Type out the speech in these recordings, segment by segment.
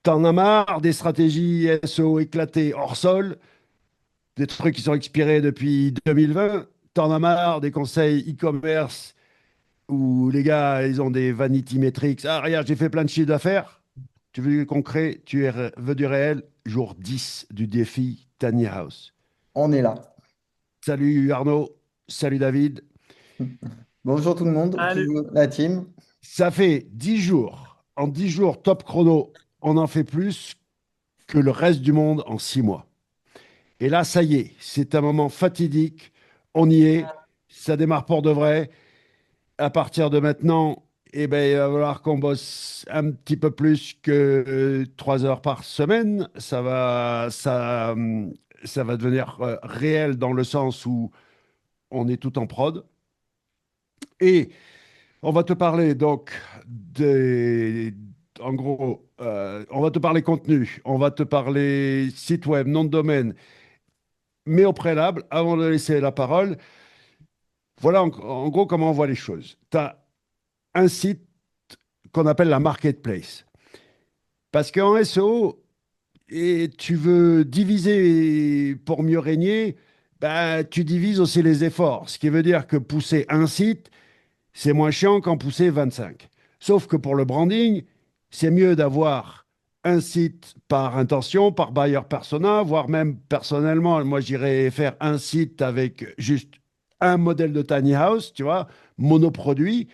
T'en as marre des stratégies SEO éclatées hors sol, des trucs qui sont expirés depuis 2020. T'en as marre des conseils e-commerce où les gars, ils ont des vanity metrics. Ah, regarde, j'ai fait plein de chiffres d'affaires. Tu veux du concret, veux du réel. Jour 10 du défi Tiny House. On est là. Salut Arnaud, salut David. Bonjour tout le monde, tout Allez, la team. Ça fait 10 jours. En 10 jours, top chrono, on en fait plus que le reste du monde en 6 mois. Et là, ça y est, c'est un moment fatidique. On y est. Ça démarre pour de vrai. À partir de maintenant, eh ben, il va falloir qu'on bosse un petit peu plus que 3 heures par semaine. Ça va devenir réel dans le sens où on est tout en prod. Et on va te parler donc des... En gros, on va te parler contenu, on va te parler site web, nom de domaine. Mais au préalable, avant de laisser la parole, voilà en gros comment on voit les choses. Tu as un site qu'on appelle la marketplace. Parce qu'en SEO, et tu veux diviser pour mieux régner, bah, tu divises aussi les efforts. Ce qui veut dire que pousser un site, c'est moins chiant qu'en pousser 25. Sauf que pour le branding, c'est mieux d'avoir un site par intention, par buyer persona, voire même personnellement, moi j'irais faire un site avec juste un modèle de tiny house, tu vois, monoproduit.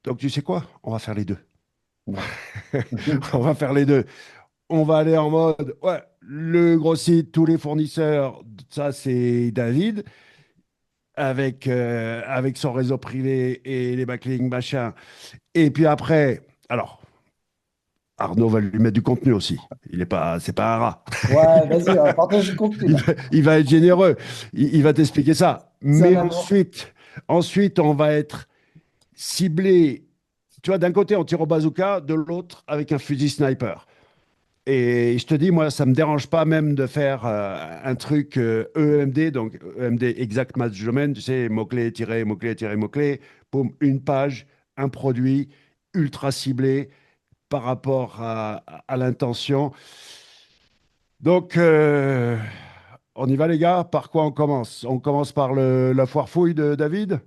Donc tu sais quoi? On va faire les deux. Ouais. On va faire les deux. On va aller en mode, ouais, le gros site, tous les fournisseurs, ça c'est David, avec son réseau privé et les backlinks, machin. Et puis après, alors, Arnaud va lui mettre du contenu aussi. C'est pas un rat. Ouais, vas-y, partage du contenu Il là. va, il va être généreux. Il va t'expliquer ça. C'est un Mais amour. ensuite, on va être ciblé. Tu vois, d'un côté, on tire au bazooka, de l'autre, avec un fusil sniper. Et je te dis, moi, ça me dérange pas même de faire un truc EMD, donc EMD Exact Match Domain, tu sais, mot-clé, tiré, mot-clé, tiré, mot-clé, boum, une page, un produit ultra ciblé par rapport à l'intention. Donc, on y va, les gars. Par quoi on commence? On commence par la foire fouille de David?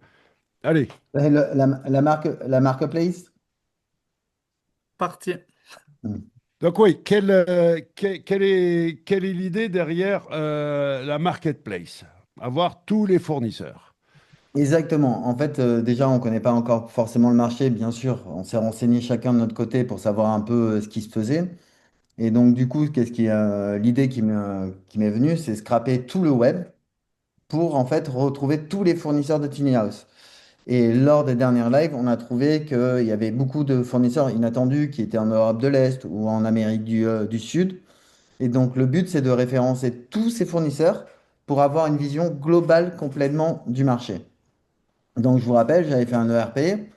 Allez. La marketplace. parti. Hmm. Donc oui, quelle est l'idée derrière la marketplace? Avoir tous les fournisseurs. Exactement. En fait, déjà, on ne connaît pas encore forcément le marché, bien sûr. On s'est renseigné chacun de notre côté pour savoir un peu ce qui se faisait. Et donc, du coup, l'idée qui m'est venue, c'est scraper tout le web pour en fait retrouver tous les fournisseurs de Tiny House. Et lors des dernières lives, on a trouvé qu'il y avait beaucoup de fournisseurs inattendus qui étaient en Europe de l'Est ou en Amérique du Sud. Et donc, le but, c'est de référencer tous ces fournisseurs pour avoir une vision globale complètement du marché. Donc, je vous rappelle, j'avais fait un ERP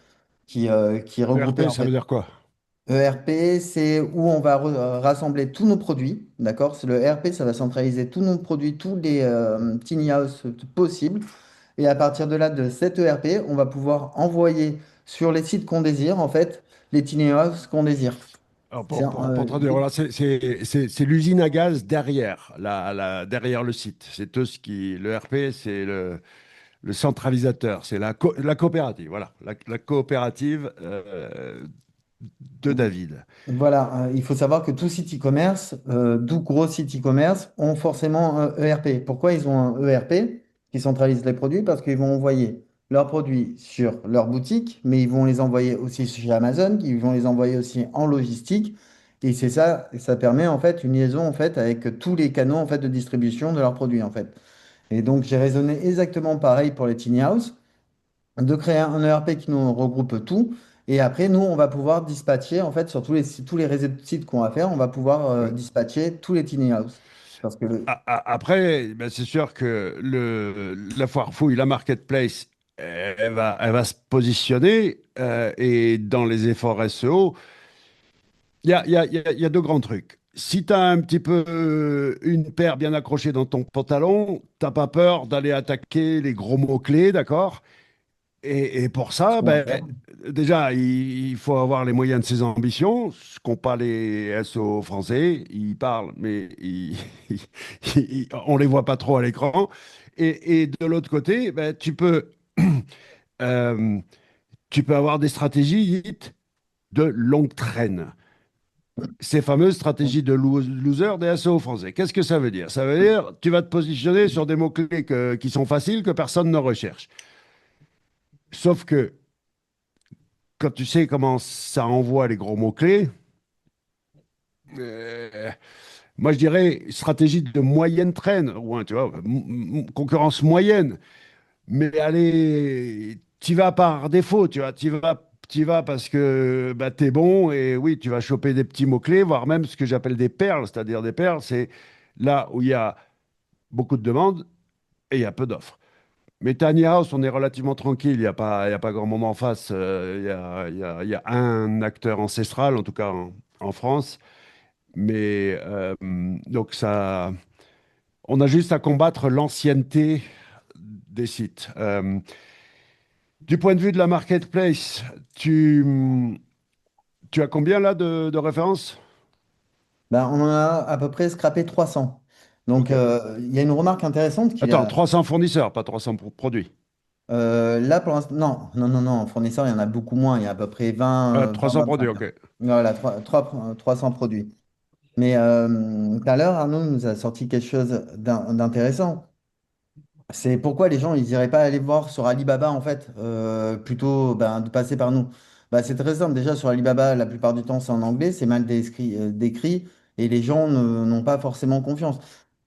qui regroupait ERP, en ça veut fait. dire quoi? ERP, c'est où on va rassembler tous nos produits, d'accord? C'est le ERP, ça va centraliser tous nos produits, tous les tiny house possibles. Et à partir de là, de cet ERP, on va pouvoir envoyer sur les sites qu'on désire, en fait, les tiny house qu'on désire. Alors C'est pour traduire, voilà, c'est l'usine à gaz derrière, derrière le site. C'est tout ce qui. Le RP, c'est le centralisateur, c'est la coopérative, voilà, la coopérative de David. Voilà, il faut savoir que tout site e-commerce, d'où gros sites e-commerce, ont forcément un ERP. Pourquoi ils ont un ERP qui centralise les produits? Parce qu'ils vont envoyer leurs produits sur leur boutique, mais ils vont les envoyer aussi chez Amazon, ils vont les envoyer aussi en logistique. Et c'est ça, ça permet en fait une liaison en fait avec tous les canaux en fait de distribution de leurs produits en fait. Et donc j'ai raisonné exactement pareil pour les tiny house de créer un ERP qui nous regroupe tout. Et après, nous, on va pouvoir dispatcher, en fait, sur tous les réseaux de sites qu'on va faire, on va pouvoir Ouais. dispatcher tous les tiny house. Parce que Après, ben, c'est sûr que la foire fouille, la marketplace, elle va se positionner et dans les efforts SEO, il y a deux grands trucs. Si tu as un petit peu une paire bien accrochée dans ton pantalon, t'as pas peur d'aller attaquer les gros mots-clés, d'accord? Et pour Ce ça, qu'on va ben, faire. déjà, il faut avoir les moyens de ses ambitions, ce qu'ont pas les SO français. Ils parlent, mais on les voit pas trop à l'écran. Et de l'autre côté, ben, euh, tu peux avoir des stratégies dites de longue traîne. Ces fameuses stratégies de loser des SEO français. Qu'est-ce que ça veut dire? Ça veut dire tu vas te positionner sur des mots-clés qui sont faciles, que personne ne recherche. Sauf que quand tu sais comment ça envoie les gros mots-clés, euh, moi je dirais stratégie de moyenne traîne, ou tu vois, concurrence moyenne. Mais allez, tu vas par défaut, tu vois, tu vas parce que bah, tu es bon et oui, tu vas choper des petits mots-clés, voire même ce que j'appelle des perles, c'est-à-dire des perles, c'est là où il y a beaucoup de demandes et il y a peu d'offres. Mais Tiny House, on est relativement tranquille, il y a pas grand monde en face, il y a un acteur ancestral, en tout cas en France, mais donc ça, on a juste à combattre l'ancienneté des sites. Du point de vue de la marketplace, tu as combien là de références? Ben, on en a à peu près scrappé 300. Donc, OK. il y a une remarque intéressante qui Attends, a. 300 fournisseurs, pas 300 produits. Là, pour l'instant, non, non, non, non, fournisseurs, il y en a beaucoup moins. Il y a à peu près 300 produits, 25. OK. Voilà, 300 produits. Mais tout à l'heure, Arnaud nous a sorti quelque chose d'intéressant. C'est pourquoi les gens, ils n'iraient pas aller voir sur Alibaba, en fait, plutôt ben, de passer par nous. Bah, c'est très simple. Déjà, sur Alibaba, la plupart du temps, c'est en anglais, c'est mal décrit et les gens n'ont pas forcément confiance.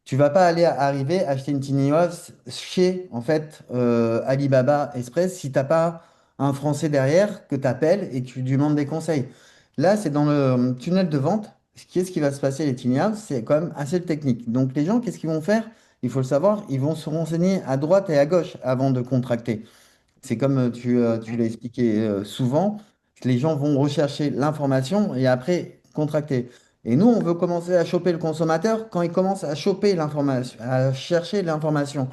Tu vas pas aller arriver acheter une tiny house chez, en fait, Alibaba Express si tu n'as pas un Français derrière que tu appelles et que tu lui demandes des conseils. Là, c'est dans le tunnel de vente. Ce qui va se passer, les tiny houses, c'est quand même assez technique. Donc, les gens, qu'est-ce qu'ils vont faire? Il faut le savoir, ils vont se renseigner à droite et à gauche avant de contracter. C'est comme tu l'as expliqué souvent, les gens vont rechercher l'information et après contracter. Et nous, on veut commencer à choper le consommateur quand il commence à choper l'information, à chercher l'information.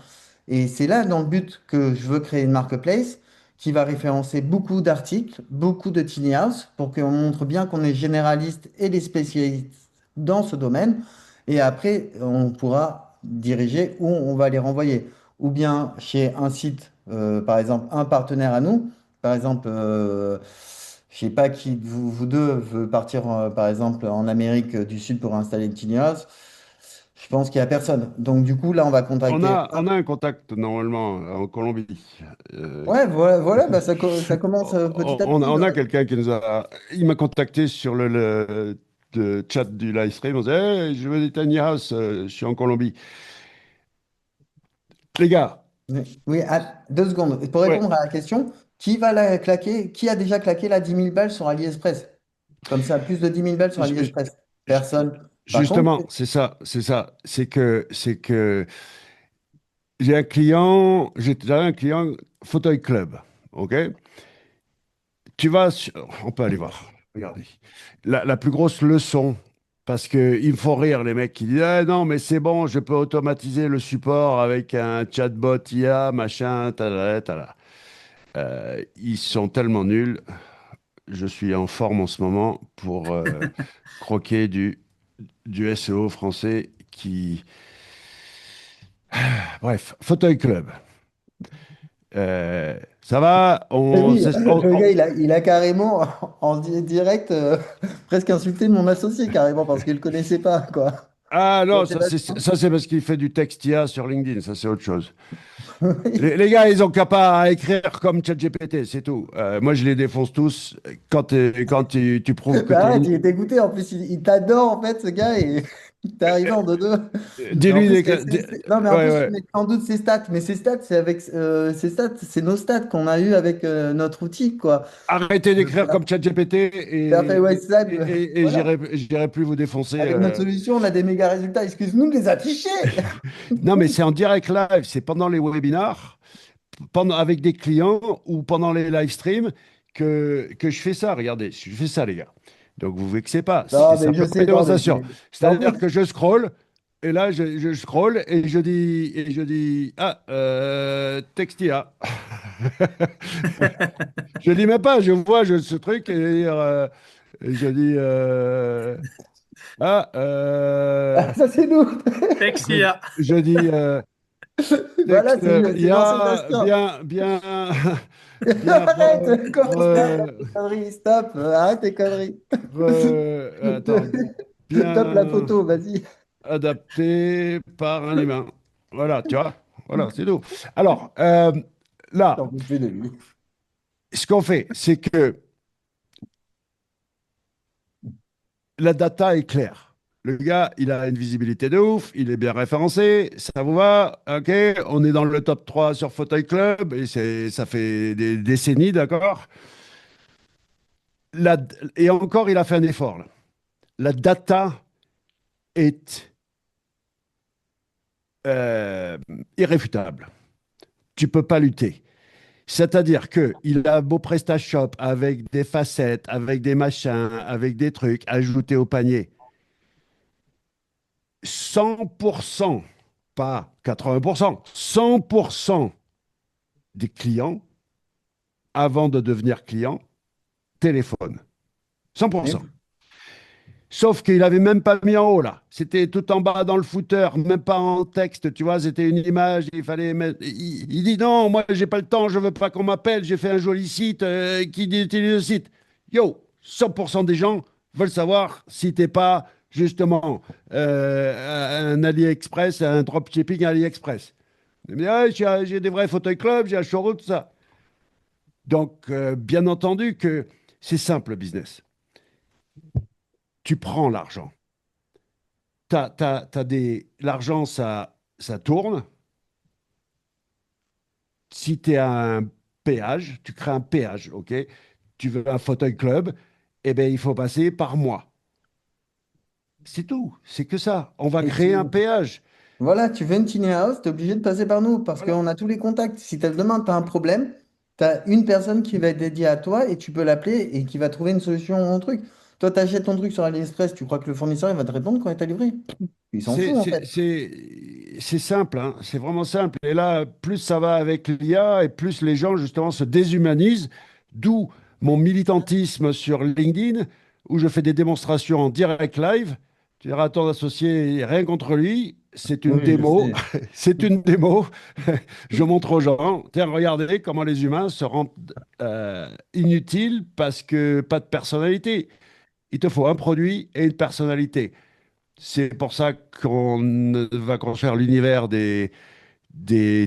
Et c'est là, dans le but que je veux créer une marketplace qui va référencer beaucoup d'articles, beaucoup de tiny house pour qu'on montre bien qu'on est généraliste et des spécialistes dans ce domaine. Et après, on pourra diriger où on va les renvoyer ou bien chez un site, par exemple, un partenaire à nous. Par exemple, je sais pas qui de vous deux veut partir, par exemple, en Amérique du Sud pour installer une tiny house. Je pense qu'il n'y a personne. Donc, du coup, là, on va contacter. On a un contact normalement en Colombie. Euh, Ouais, voilà, voilà, bah, ça commence petit à petit. on a quelqu'un qui nous a. Il m'a contacté sur le chat du live stream. On dit hey, je veux des tiny house, je suis en Colombie. Les gars, Oui, 2 secondes. Pour ouais, répondre à la question, qui va la claquer, qui a déjà claqué la 10 000 balles sur AliExpress? Comme ça, plus de 10 000 balles sur ju- AliExpress. ju- Personne. Par contre, justement, c'est ça, c'est ça. C'est que j'ai un client, j'avais un client fauteuil club, ok? On peut aller voir. Regardez. La plus grosse leçon, parce qu'il me faut rire, les mecs qui disent ah, non, mais c'est bon, je peux automatiser le support avec un chatbot IA, machin, talala, talala. Ils sont tellement nuls. Je suis en forme en ce moment pour croquer du SEO français qui. Bref, fauteuil club. Ça va? mais On, oui, s'est- le gars, il a carrément, direct, presque insulté mon associé, carrément, parce qu'il ne le connaissait pas, quoi. Ah Et non, c'est vachement- ça c'est parce qu'il fait du texte IA sur LinkedIn, ça c'est autre chose. Oui. Les gars, ils ont qu'à pas à écrire comme ChatGPT, c'est tout. Moi, je les défonce tous quand tu prouves que Bah, tu es arrête, nul. il est dégoûté. En plus, il t'adore, en fait, ce gars, et il t'est arrivé en deux-deux. Mais en Dis-lui plus, non, mais en ouais, plus, tu ouais. mets en doute ses stats. Mais ses stats, c'est avec ses stats, c'est nos stats qu'on a eu avec notre outil, quoi. Arrêtez d'écrire Ça comme ChatGPT ça fait ouais, ça, et voilà. j'irai plus vous défoncer. Avec notre solution, on a des méga résultats. Excuse-nous de les afficher. Non, mais c'est en direct live, c'est pendant les webinars, avec des clients ou pendant les live streams que je fais ça. Regardez, je fais ça, les gars. Donc, vous vexez pas, Non, c'est mais je simplement une sais, non, mais démonstration. mais en plus, C'est-à-dire que je scroll. Et là, je scroll et je dis, ah, Textia. Je dis même pas, je vois ce truc et je dis, ah, Ah, ça, c'est nous. Texia. je dis, Voilà, texte, c'est il y dans a Sébastien. bien, Arrête, commence pas à faire tes conneries. Stop, arrête tes conneries. attends, Top la bien photo, vas-y. adapté par un humain. Voilà, tu vois, voilà, c'est tout. Alors, J'en là, peux plus de lui. ce qu'on fait, c'est que la data est claire. Le gars, il a une visibilité de ouf, il est bien référencé, ça vous va? OK, on est dans le top 3 sur Fauteuil Club, et ça fait des décennies, d'accord? La- et encore, il a fait un effort, là. La data est euh, irréfutable. Tu peux pas lutter. C'est-à-dire que il a beau PrestaShop avec des facettes, avec des machins, avec des trucs ajoutés au panier. 100%, pas 80%, 100% des clients, avant de devenir client, téléphone. Et 100%. Sauf qu'il avait même pas mis en haut là. C'était tout en bas dans le footer, même pas en texte, tu vois, c'était une image, il fallait mettre. Il dit non, moi j'ai pas le temps, je veux pas qu'on m'appelle, j'ai fait un joli site qui utilise le site. Yo, 100% des gens veulent savoir si t'es pas justement un AliExpress, un dropshipping AliExpress. Mais ouais, j'ai des vrais fauteuils club, j'ai un showroom, tout ça. Donc, bien entendu que c'est simple le business. Tu prends l'argent. L'argent, ça tourne. Si tu es à un péage, tu crées un péage, OK? Tu veux un fauteuil club, eh bien, il faut passer par moi. C'est tout, c'est que ça. On va et créer un péage. voilà, tu veux une tiny house, tu es obligé de passer par nous parce Voilà. qu'on a tous les contacts. Si demain tu as un problème, tu as une personne qui va être dédiée à toi et tu peux l'appeler et qui va trouver une solution au truc. Toi, tu achètes ton truc sur AliExpress, tu crois que le fournisseur il va te répondre quand il t'a livré? Il s'en C'est fout en c'est- fait. c'est simple, hein. C'est vraiment simple. Et là, plus ça va avec l'IA et plus les gens, justement, se déshumanisent. D'où mon militantisme sur LinkedIn, où je fais des démonstrations en direct live. Tu diras à ton associé, rien contre lui, c'est une Oui, je démo. sais. C'est une démo. Je montre aux gens, tiens, regardez comment les humains se rendent inutiles parce que pas de personnalité. Il te faut un produit et une personnalité. C'est pour ça qu'on va construire l'univers des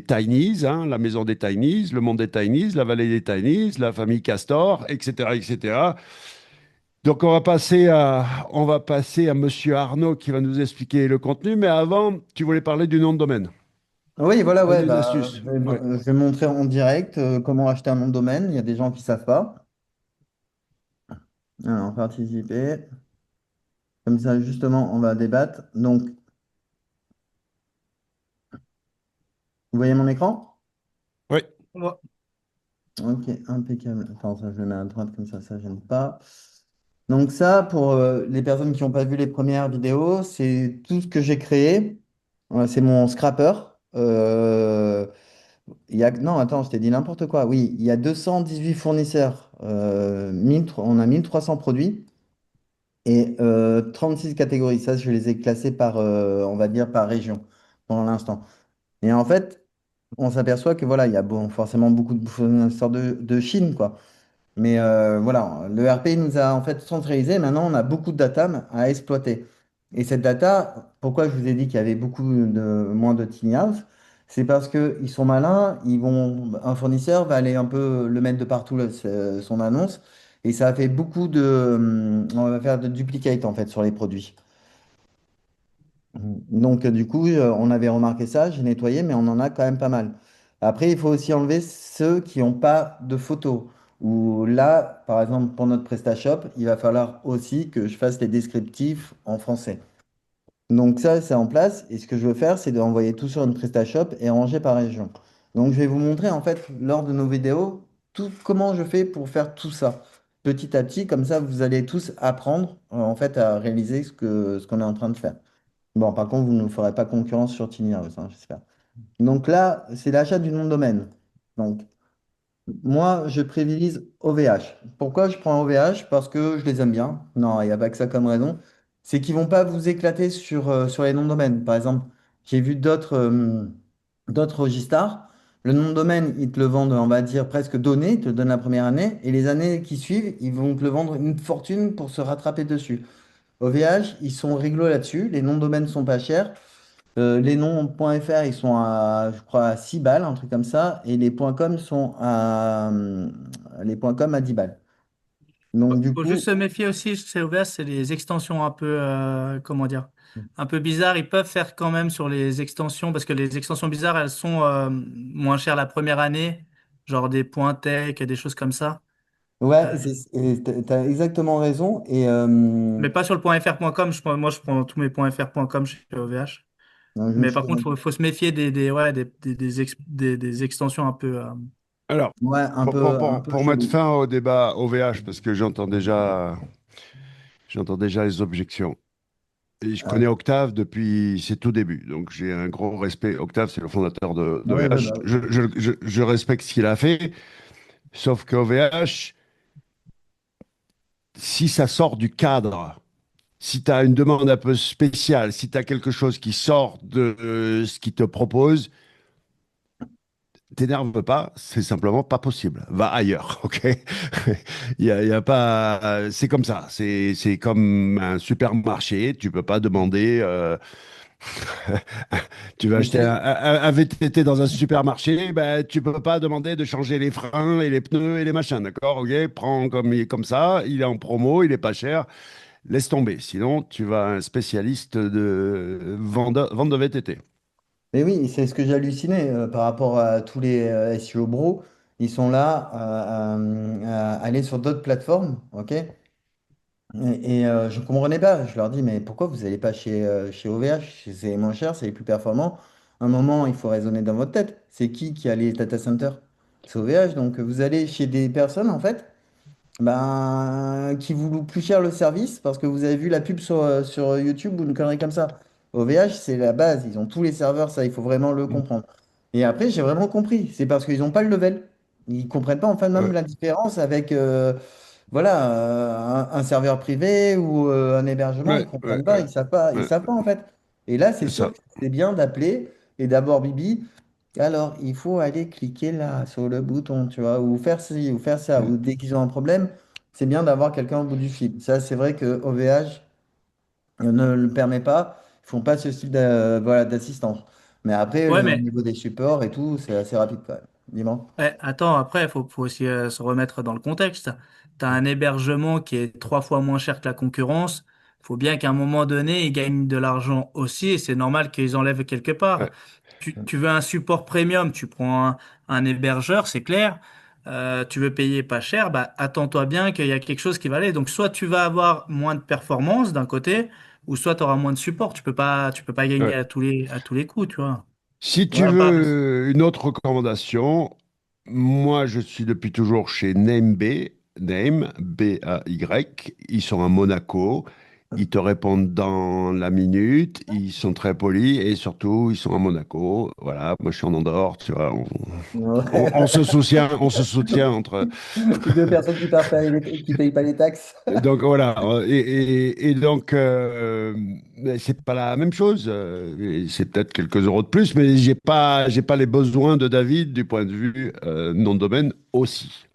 Tinies, hein, la maison des Tinies, le monde des Tinies, la vallée des Tinies, la famille Castor, etc., etc. Donc on va passer à Monsieur Arnaud qui va nous expliquer le contenu. Mais avant, tu voulais parler du nom de domaine. Oui, voilà, Donne ouais, des bah, astuces. Ouais. je vais montrer en direct comment acheter un nom de domaine. Il y a des gens qui ne savent pas. Alors, participer. Comme ça, justement, on va débattre. Donc, vous voyez mon écran? Oui. Ouais. Ok, impeccable. Attends, ça, je le mets à droite comme ça gêne pas. Donc ça, pour les personnes qui n'ont pas vu les premières vidéos, c'est tout ce que j'ai créé. C'est mon scrapper. Non, attends, je t'ai dit n'importe quoi. Oui, il y a 218 fournisseurs. 1000 on a 1300 produits et 36 catégories. Ça, je les ai classés par, on va dire, par région pour l'instant. Et en fait, on s'aperçoit que voilà, il y a forcément beaucoup de fournisseurs de Chine, quoi. Mais voilà, le RP nous a en fait centralisé. Maintenant, on a beaucoup de data à exploiter. Et cette data, pourquoi je vous ai dit qu'il y avait beaucoup moins de tiny house, c'est parce qu'ils sont malins. Un fournisseur va aller un peu le mettre de partout son annonce. Et ça a fait beaucoup on va faire de duplicate en fait sur les produits. Donc, du coup, on avait remarqué ça, j'ai nettoyé, mais on en a quand même pas mal. Après, il faut aussi enlever ceux qui n'ont pas de photos. Ou là, par exemple, pour notre PrestaShop, il va falloir aussi que je fasse les descriptifs en français. Donc, ça, c'est en place. Et ce que je veux faire, c'est d'envoyer tout sur une PrestaShop et ranger par région. Donc, je vais vous montrer, en fait, lors de nos vidéos, comment je fais pour faire tout ça. Petit à petit, comme ça, vous allez tous apprendre, en fait, à réaliser ce qu'on est en train de faire. Bon, par contre, vous ne ferez pas concurrence sur Tiny House, hein, j'espère. Donc là, c'est l'achat du nom de domaine. Donc, moi, je privilégie OVH. Pourquoi je prends OVH? Parce que je les aime bien. Non, il n'y a pas que ça comme raison. C'est qu'ils vont pas vous éclater sur les noms de domaine. Par exemple, j'ai vu d'autres Registars. Le nom de domaine, ils te le vendent, on va dire, presque donné. Ils te le donnent la première année. Et les années qui suivent, ils vont te le vendre une fortune pour se rattraper dessus. OVH, ils sont rigolos là-dessus. Les noms de domaine sont pas chers. Les noms .fr, ils sont à, je crois, à 6 balles, un truc comme ça, et les .com sont les .com à 10 balles. Donc, du Faut juste coup, se méfier aussi chez OVH, c'est les extensions un peu, comment dire, un peu bizarres. Ils peuvent faire quand même sur les extensions, parce que les extensions bizarres, elles sont moins chères la première année, genre des points tech et des choses comme ça. ouais, Euh, t'as exactement raison. Et mais pas sur le .fr.com. Moi, je prends tous mes .fr.com chez OVH. non, je me Mais suis par contre, faut se méfier ouais, des extensions un peu. Alors, ouais, un peu pour mettre chelou. fin au débat OVH, parce que j'entends déjà les objections. Et je Ah, connais Octave depuis ses tout débuts, donc j'ai un gros respect. Octave, c'est le fondateur ouais, ouais, d'OVH. bah, Je respecte ce qu'il a fait, sauf qu'OVH, si ça sort du cadre, si tu as une demande un peu spéciale, si tu as quelque chose qui sort de ce qu'il te propose, t'énerve pas, c'est simplement pas possible. Va ailleurs, ok? Il y a pas, c'est comme ça. C'est comme un supermarché. Tu peux pas demander. Tu veux mais acheter un VTT dans un supermarché, ben tu peux pas demander de changer les freins et les pneus et les machins, d'accord? Ok? Prends comme ça. Il est en promo, il est pas cher. Laisse tomber. Sinon, tu vas à un spécialiste de vente de VTT. oui, c'est ce que j'ai halluciné par rapport à tous les SEO bros. Ils sont là à aller sur d'autres plateformes, ok? Je ne comprenais pas. Je leur dis, mais pourquoi vous n'allez pas chez OVH? C'est moins cher, c'est les plus performants. À un moment, il faut raisonner dans votre tête. C'est qui a les data centers? C'est OVH. Donc, vous allez chez des personnes, en fait, ben, qui vous louent plus cher le service parce que vous avez vu la pub sur YouTube ou une connerie comme ça. OVH, c'est la base. Ils ont tous les serveurs, ça, il faut vraiment le Mm. comprendre. Et après, j'ai vraiment compris. C'est parce qu'ils n'ont pas le level. Ils comprennent pas, en fait, même Ouais, la différence avec voilà, un serveur privé ou un hébergement. Ils ouais, ouais, comprennent pas. ouais, Ils ouais, savent pas, en fait. Et là, c'est c'est sûr ça. que c'est bien d'appeler et d'abord Bibi. Alors, il faut aller cliquer là sur le bouton, tu vois, ou faire ci, ou faire ça, Mm. ou dès qu'ils ont un problème, c'est bien d'avoir quelqu'un au bout du fil. Ça, c'est vrai que OVH ne le permet pas. Ils font pas ce style voilà, d'assistance. Mais après, Ouais, au mais niveau des supports et tout, c'est assez rapide quand même. Dis-moi. ouais, attends, après, faut aussi se remettre dans le contexte. Tu as un hébergement qui est 3 fois moins cher que la concurrence. Faut bien qu'à un moment donné, ils gagnent de l'argent aussi, et c'est normal qu'ils enlèvent quelque part. Ouais, Tu veux un support premium, tu prends un hébergeur, c'est clair. Tu veux payer pas cher, bah, attends-toi bien qu'il y a quelque chose qui va aller. Donc, soit tu vas avoir moins de performance d'un côté, ou soit tu auras moins de support. Tu peux pas gagner ouais. à tous les coups, tu vois. Si tu Ouais, bah, veux une autre recommandation, moi je suis depuis toujours chez NameB, Name, B-A-Y. Ils sont à Monaco. Ils te répondent dans la minute. Ils sont très polis et surtout ils sont à Monaco. Voilà, moi je suis en Andorre, tu vois. On se soutient, on se soutient entre. deux personnes qui payent pas les taxes. Donc voilà, et donc mais c'est pas la même chose. Et c'est peut-être quelques euros de plus, mais j'ai pas les besoins de David du point de vue nom de domaine aussi.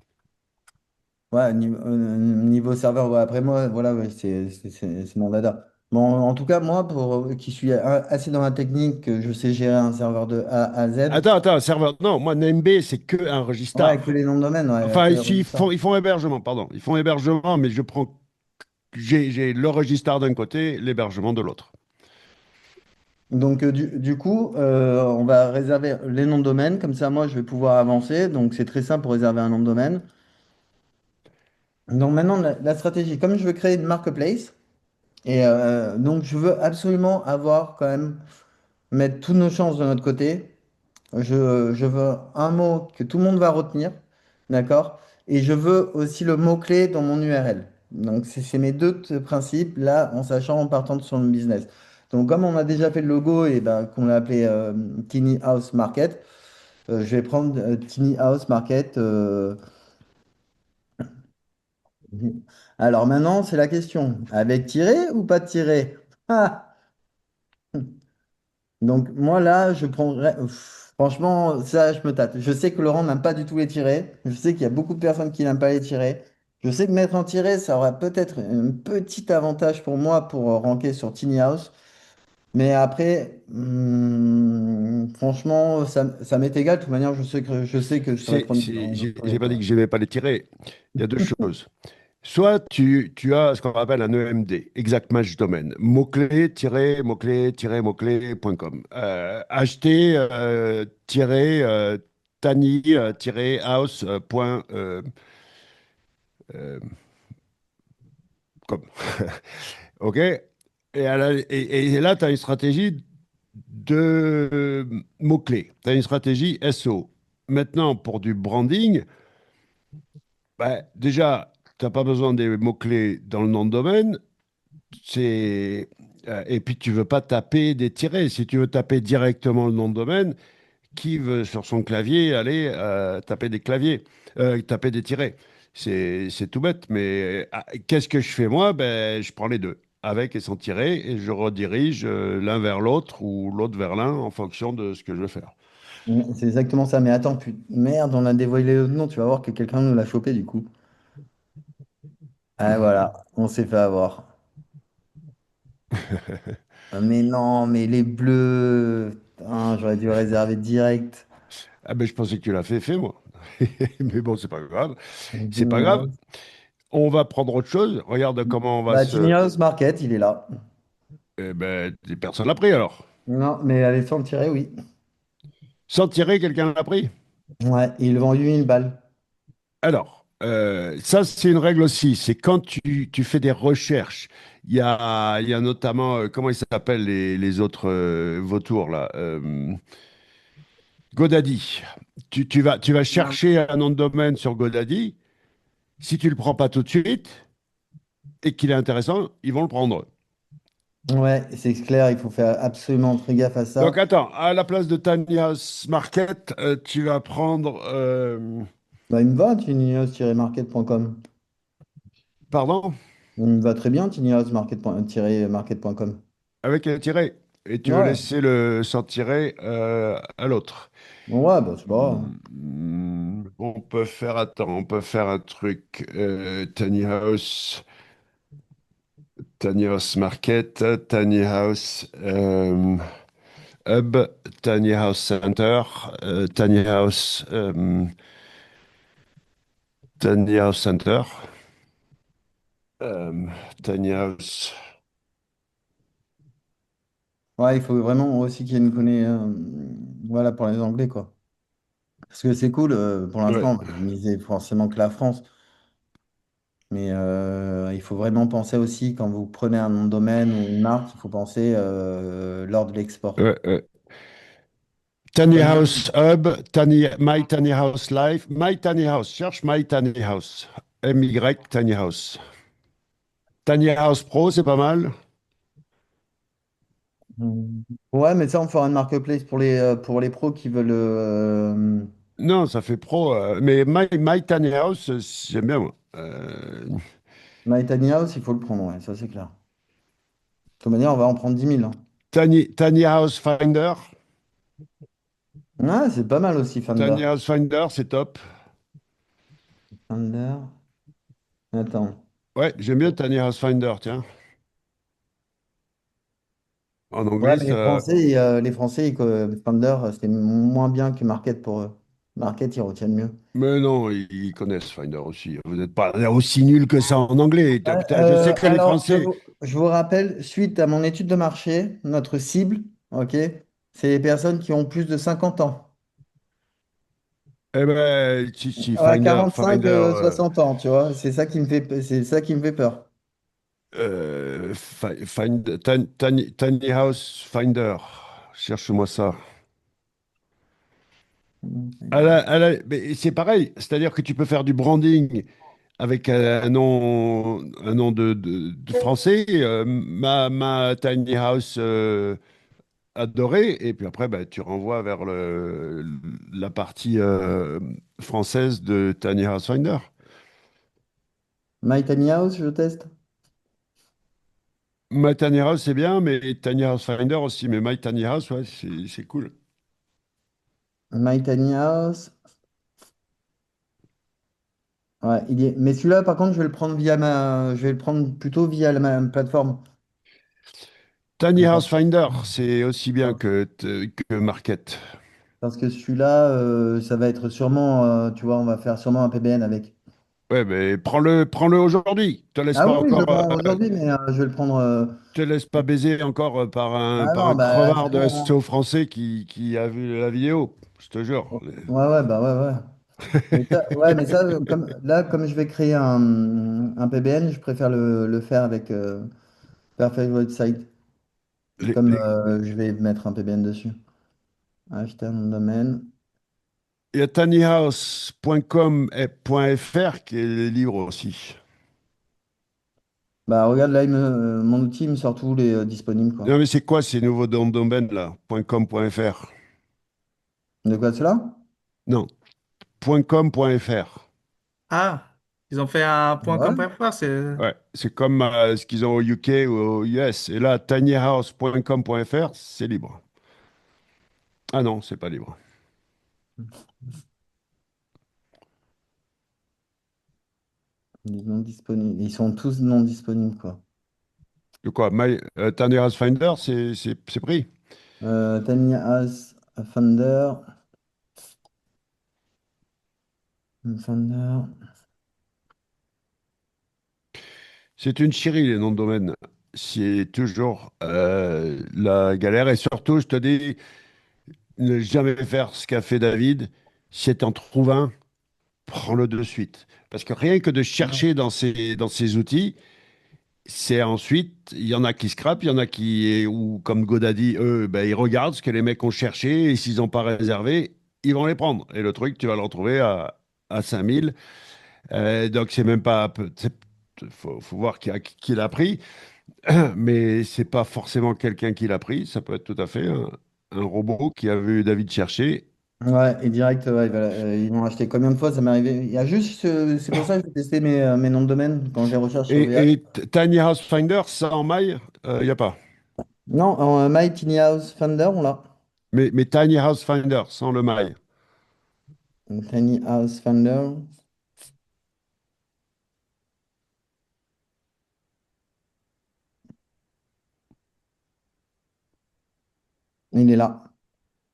Ouais, niveau serveur, ouais, après moi, voilà, ouais, c'est mon dada. Bon, en tout cas, moi, qui suis assez dans la technique, je sais gérer un serveur de A à Z. Attends, serveur. Non, moi NameB c'est que un Ouais, que registar. les noms de domaine, ouais, Enfin que les ici registres. ils font hébergement, pardon. Ils font hébergement, mais j'ai le registar d'un côté, l'hébergement de l'autre. Donc, du coup, on va réserver les noms de domaine. Comme ça, moi, je vais pouvoir avancer. Donc, c'est très simple pour réserver un nom de domaine. Donc, maintenant, la stratégie, comme je veux créer une marketplace, et donc, je veux absolument avoir quand même, mettre toutes nos chances de notre côté. Je veux un mot que tout le monde va retenir, d'accord? Et je veux aussi le mot-clé dans mon URL. Donc, c'est mes deux principes, là, en sachant, en partant de son business. Donc, comme on a déjà fait le logo et ben, qu'on l'a appelé Tiny House Market, je vais prendre Tiny House Market. Alors maintenant, c'est la question. Avec tiret ou pas de tiret? Ah. Donc moi là, je prendrais... Franchement, ça, je me tâte. Je sais que Laurent n'aime pas du tout les tirets. Je sais qu'il y a beaucoup de personnes qui n'aiment pas les tirets. Je sais que mettre un tiret, ça aurait peut-être un petit avantage pour moi pour ranker sur Tiny House. Mais après, franchement, ça m'est égal. De toute manière, je sais que je serais premier dans tous les J'ai pas dit cas. que j'aimais pas les tirer. Il y a deux choses. Soit tu as ce qu'on appelle un EMD, Exact Match Domaine, mot-clé-mot-clé-mot-clé.com. Acheter tiny-house .com. OK? Et là, tu as une stratégie de mots-clés. Tu as une stratégie SEO. Maintenant, pour du branding, bah, déjà, tu n'as pas besoin des mots-clés dans le nom de domaine. Et puis, tu veux pas taper des tirets. Si tu veux taper directement le nom de domaine, qui veut sur son clavier aller taper des claviers, taper des tirets? C'est tout bête. Mais qu'est-ce que je fais moi? Ben, je prends les deux, avec et sans tiret, et je redirige l'un vers l'autre ou l'autre vers l'un en fonction de ce que je veux faire. C'est exactement ça. Mais attends, merde, on a dévoilé le nom. Tu vas voir que quelqu'un nous l'a chopé du coup. Ah voilà, on s'est fait avoir. Ah, mais non, mais les bleus. Putain, j'aurais dû réserver direct. Ah ben, je pensais que tu l'as fait, moi. Mais bon, c'est pas grave. C'est pas Tiny grave. House. On va prendre autre chose. Regarde comment on va Bah, Tiny se. House Market, il est là. Eh ben, personne l'a pris alors. Non, mais allez, sans le tirer, oui. Sans tirer, quelqu'un l'a pris. Ouais, il vend 8 000 balles. Alors, ça, c'est une règle aussi. C'est quand tu fais des recherches. Il y a notamment, comment ils s'appellent les autres vautours là? GoDaddy. Tu vas Non. chercher un nom de domaine sur GoDaddy. Si tu le prends pas tout de suite et qu'il est intéressant, ils vont le prendre. Ouais, c'est clair, il faut faire absolument très gaffe à Donc, ça. attends, à la place de Tiny House Market, tu vas prendre. Bah, il me va, tinyhouse-market.com. Pardon? Il me va très bien, tinyhouse-market.com. Avec un tiret. Et tu veux Ouais, laisser le sans tiret à l'autre. ouais, bah, c'est pas grave. On peut faire, attends, on peut faire un truc. Tiny House Market, Tiny House Hub, Tiny House Center, Tiny House Center, euh, Tiny House. Ouais, il faut vraiment aussi qu'il y ait une voilà, pour les Anglais, quoi. Parce que c'est cool, pour Ouais, l'instant, on va miser forcément que la France. Mais il faut vraiment penser aussi, quand vous prenez un nom de domaine ou une marque, il faut penser lors de l'export. ouais, ouais. Tiny Comme House Hub, My Tiny House Life, My Tiny House, cherche My Tiny House, MY Tiny House. Tiny House Pro, c'est pas mal. Ouais, mais ça, on fera une marketplace pour les pros qui veulent. Non, ça fait pro, mais My Tiny House, j'aime bien, moi. My Tiny House, il faut le prendre, ouais, ça c'est clair. De toute manière, on va en prendre 10 000, hein. Tiny House Finder. Ouais, c'est pas mal aussi, Fender. Tiny House Finder, c'est top. Fender. Attends. Ouais, j'aime bien Tiny House Finder, tiens. En Ouais, anglais, mais ça. Les Français, Fender, c'est moins bien que Market pour eux. Market, ils retiennent mieux. Mais non, ils connaissent Finder aussi. Vous n'êtes pas aussi nul que ça en anglais. Putain, je sais que les Alors, Français. je vous rappelle, suite à mon étude de marché, notre cible, ok, c'est les personnes qui ont plus de 50 ans. Eh ben, si, Ouais, Finder, 45, 60 ans, tu vois, c'est ça qui me fait peur. Tiny House Finder. Cherche-moi ça. Mais c'est pareil, c'est-à-dire que tu peux faire du branding avec un nom de français, ma tiny house adorée, et puis après, bah, tu renvoies vers la partie française de Tiny House Finder. My Tiny House, je teste. My Tiny House, c'est bien, mais Tiny House Finder aussi, mais My Tiny House, ouais, c'est cool. My Tiny House. Ouais, mais celui-là, par contre, je vais le prendre je vais le prendre plutôt via ma plateforme. Tiny Euh, House Finder, c'est aussi bien que Market. Parce que celui-là, ça va être sûrement, tu vois, on va faire sûrement un PBN avec. Ouais, mais prends-le aujourd'hui. Ah oui, oui, je le prends aujourd'hui, mais je vais le prendre. Te laisse pas baiser encore par Ah par un non, bah crevard c'est de bon, hein. SEO français qui a vu la vidéo. Je te jure. Ouais, ouais, bah ouais, ouais. Ouais, mais ça, comme je vais créer un PBN, je préfère le faire avec Perfect Website. Les- Comme les- je vais mettre un PBN dessus. Acheter un nom de domaine. Il y a tinyhouse.com et .fr qui est libre aussi. Bah regarde, là, mon outil il me sort tous les disponibles, quoi. Non, mais c'est quoi ces nouveaux noms de domaine là? .com, .fr? De quoi cela? Non, .com, .fr. Ah, ils ont fait un point Ouais. .com.fr, c'est... Ouais, c'est comme ce qu'ils ont au UK ou aux US. Et là, tinyhouse.com, .fr, c'est libre. Ah non, c'est pas libre. Ils non disponibles. Ils sont tous non disponibles, quoi. De quoi? Tiny House Finder, c'est pris. Tiny House Thunder. Thunder. C'est une chérie, les noms de domaine. C'est toujours la galère. Et surtout, je te dis, ne jamais faire ce qu'a fait David. Si tu en trouves un, prends-le de suite. Parce que rien que de Ouais. chercher dans ces outils, c'est ensuite, il y en a qui scrapent, il y en a qui, ou comme Godaddy, eux, ben, ils regardent ce que les mecs ont cherché et s'ils n'ont pas réservé, ils vont les prendre. Et le truc, tu vas le retrouver à 5000. Donc, c'est même pas. Faut voir qui l'a pris. Mais c'est pas forcément quelqu'un qui l'a pris. Ça peut être tout à fait un robot qui a vu David chercher. Ouais, et direct, ouais, ils vont acheter combien de fois, ça m'est arrivé. Il y a juste, c'est pour ça que j'ai testé mes noms de domaine quand je les recherche sur VH. Et Tiny House Finder, ça en maille, il n'y a pas. Non, en My Tiny House Thunder, on l'a. Mais Tiny House Finder, sans le maille. Tiny House Thunder, il est là.